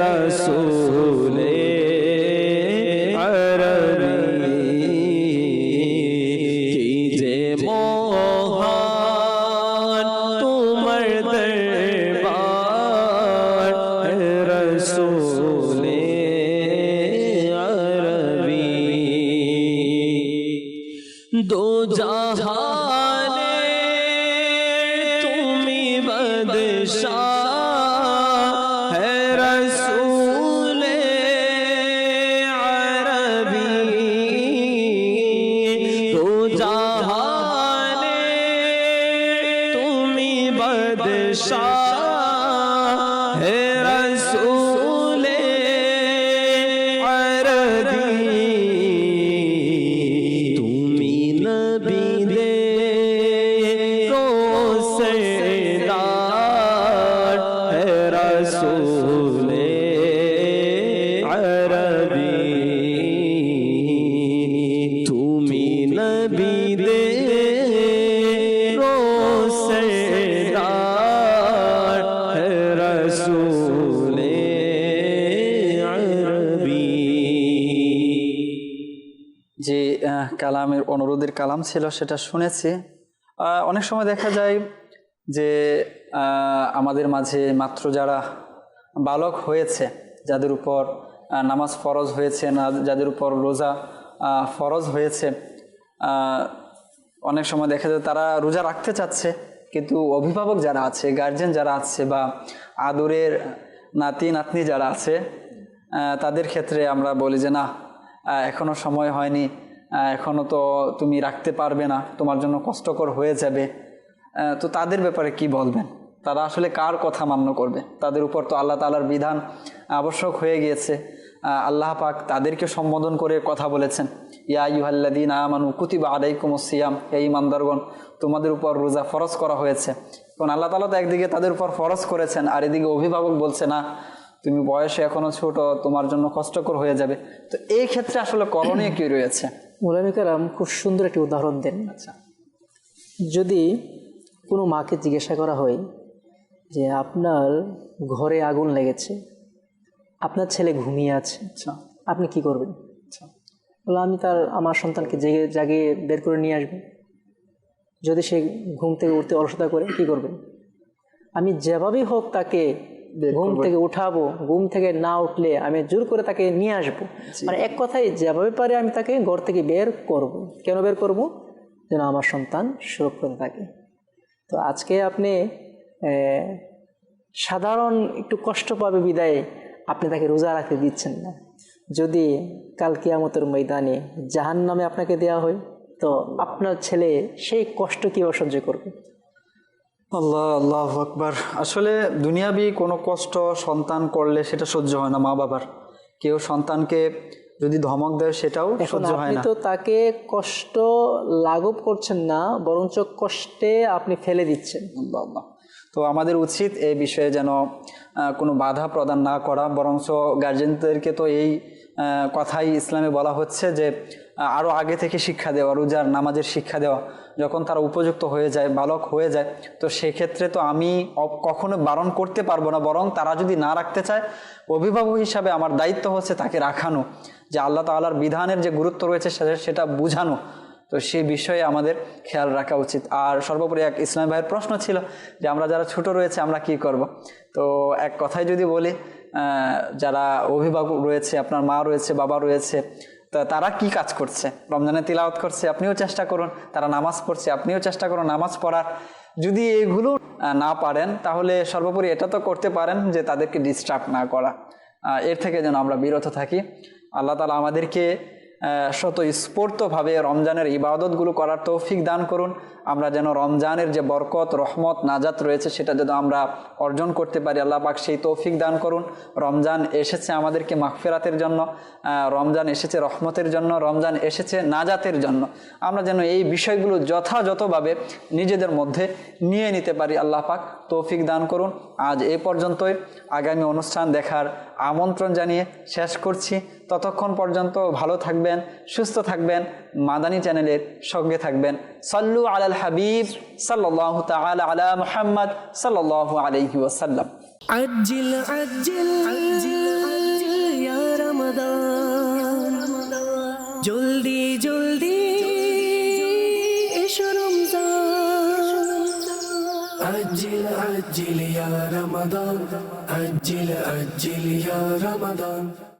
রসুলে আরবি কি যে মহান তোমার দরবার রসুলে আরবি দো জাহানে তুমি বাদশাহ है रसूले अरबी तो जहाने तुम्ही बादशाह है रसूले अरबी तुम्ही नबी दे रोसेदार है रसूले अरबी तुम्ही नबी दे रोसेदार है रसूले अरबी যে কালামের অনুরোধের কালাম ছিল সেটা শুনেছি। অনেক সময় দেখা যায় যে আমাদের মাঝে মাত্র যারা বালক হয়েছে, যাদের উপর নামাজ ফরজ হয়েছে, না যাদের উপর রোজা ফরজ হয়েছে, অনেক সময় দেখা যায় তারা রোজা রাখতে চাচ্ছে, কিন্তু অভিভাবক যারা আছে, গার্জেন যারা আছে, বা আদরের নাতি নাতনি যারা আছে, তাদের ক্ষেত্রে আমরা বলি যে না, এখনো সময় হয়নি, এখনো তো তুমি রাখতে পারবে না, তোমার জন্য কষ্টকর হয়ে যাবে। তো তাদের ব্যাপারে কি বলবেন? তারা আসলে কার কথা মান্য করবে? তাদের উপর তো আল্লাহ তাআলার বিধান আবশ্যক হয়ে গিয়েছে। আল্লাহ পাক তাদেরকে সম্বোধন করে কথা বলেছেন, ইয়া আইয়ুহাল্লাযীনা আমানু কুতিবা আলাইকুমুস সিয়াম, হে ঈমানদারগণ, তোমাদের উপর রোজা ফরজ করা হয়েছে। কারণ আল্লাহ তাআলা তো একদিকে তাদের উপর ফরজ করেছেন, আর এদিকে অভিভাবক বলছে না, তুমি বয়সে এখনো ছোট, তোমার জন্য কষ্টকর হয়ে যাবে। তো এই ক্ষেত্রে আসলে করণীয় কি রয়েছে? ওলামা কেরাম খুব সুন্দর একটি উদাহরণ দেন। আচ্ছা, যদি কোনো মাকে জিজ্ঞাসা করা হয় যে আপনার ঘরে আগুন লেগেছে, আপনার ছেলে ঘুমিয়ে আছে, আচ্ছা, আপনি কি করবেন? আচ্ছা, বলে আমি আমার সন্তানকে জাগিয়ে বের করে নিয়ে আসবো। যদি সে ঘুম থেকে উঠতে অলসতা করে, কি করবেন? আমি যেভাবেই হোক তাকে ঘুম থেকে উঠাবো, ঘুম থেকে না উঠলে আমি জোর করে তাকে নিয়ে আসবো। মানে এক কথায় যেভাবে পারে আমি তাকে ঘর থেকে বের করব। কেন বের করব? যেন আমার সন্তান সুরক্ষিত থাকে। তো আজকে আপনি সাধারণ একটু কষ্ট পাবে বিদায়ে আপনি তাকে রোজা রাখতে দিচ্ছেন না। যদি কাল কিয়ামতের ময়দানে জাহান্নামে আপনাকে দেওয়া হয়, তো আপনার ছেলে সেই কষ্ট কীভাবে সহ্য করবে? আল্লাহ, আল্লাহু আকবার। আসলে দুনিয়াবি কোনো কষ্ট সন্তান করলে সেটা সহ্য হয় না মা বাবার। কেউ সন্তানকে যদি ধমক দেয় সেটাও সহ্য হয় আপনি না। তো তাকে কষ্ট লাঘব করছেন না, বরঞ্চ কষ্টে আপনি ফেলে দিচ্ছেন। আল্লাহ। তো আমাদের উচিত এই বিষয়ে যেন কোনো বাধা প্রদান না করা, বরঞ্চ গার্জেনদেরকে তো এই কথাই ইসলামে বলা হচ্ছে যে আরও আগে থেকে শিক্ষা দেওয়া, রোজার নামাজের শিক্ষা দেওয়া। যখন তারা উপযুক্ত হয়ে যায়, বালক হয়ে যায়, তো সেক্ষেত্রে তো আমি কখনো বারণ করতে পারবো না, বরং তারা যদি না রাখতে চায়, অভিভাবক হিসাবে আমার দায়িত্ব হচ্ছে তাকে রাখানো, যে আল্লাহ তাআলার বিধানের যে গুরুত্ব রয়েছে সেটা বোঝানো। তো সেই বিষয়ে আমাদের খেয়াল রাখা উচিত। আর সর্বোপরি এক ইসলাম ভাইয়ের প্রশ্ন ছিল যে আমরা যারা ছোট রয়েছে আমরা কি করব। তো এক কথাই যদি বলি, যারা অভিভাবক রয়েছে, আপনার মা রয়েছে, বাবা রয়েছে, তো তারা কি কাজ করছে? রমজানে তিলাওয়াত করছে, আপনিও চেষ্টা করুন। তারা নামাজ পড়ছে, আপনিও চেষ্টা করুন নামাজ পড়ার। যদি এগুলো না পারেন, তাহলে সর্বোপরি এটা তো করতে পারেন যে তাদেরকে ডিস্টার্ব না করা। এর থেকে যেন আমরা বিরত থাকি। আল্লাহ তাআলা আমাদেরকে স্বতঃস্ফূর্তভাবে রমজানের ইবাদতগুলো করার তৌফিক দান করুন। আমরা যেন রমজানের যে বরকত, রহমত, নাজাত রয়েছে সেটা যেন আমরা অর্জন করতে পারি। আল্লাহ পাক সেই তৌফিক দান করুন। রমজান এসেছে আমাদেরকে মাগফিরাতের জন্য, রমজান এসেছে রহমতের জন্য, রমজান এসেছে নাজাতের জন্য। আমরা যেন এই বিষয়গুলো যথাযথভাবে নিজেদের মধ্যে নিয়ে নিতে পারি। আল্লাহ পাক তৌফিক দান করুন। আজ এ পর্যন্তই। আগামী অনুষ্ঠান দেখার আমন্ত্রণ জানিয়ে শেষ করছি। ততক্ষণ পর্যন্ত ভালো থাকবেন, সুস্থ থাকবেন, মাদানী চ্যানেলের সঙ্গে থাকবেন। সাল্লু আলাল হাবিব সাল্লাল্লাহু তাআলা আলা মুহাম্মদ সাল্লাল্লাহু আলাইহি ওয়াসাল্লাম। عجل عجل عجل يا رمضان جلدي جلدي এসো রমজান عجل عجل يا رمضان عجل عجل يا رمضان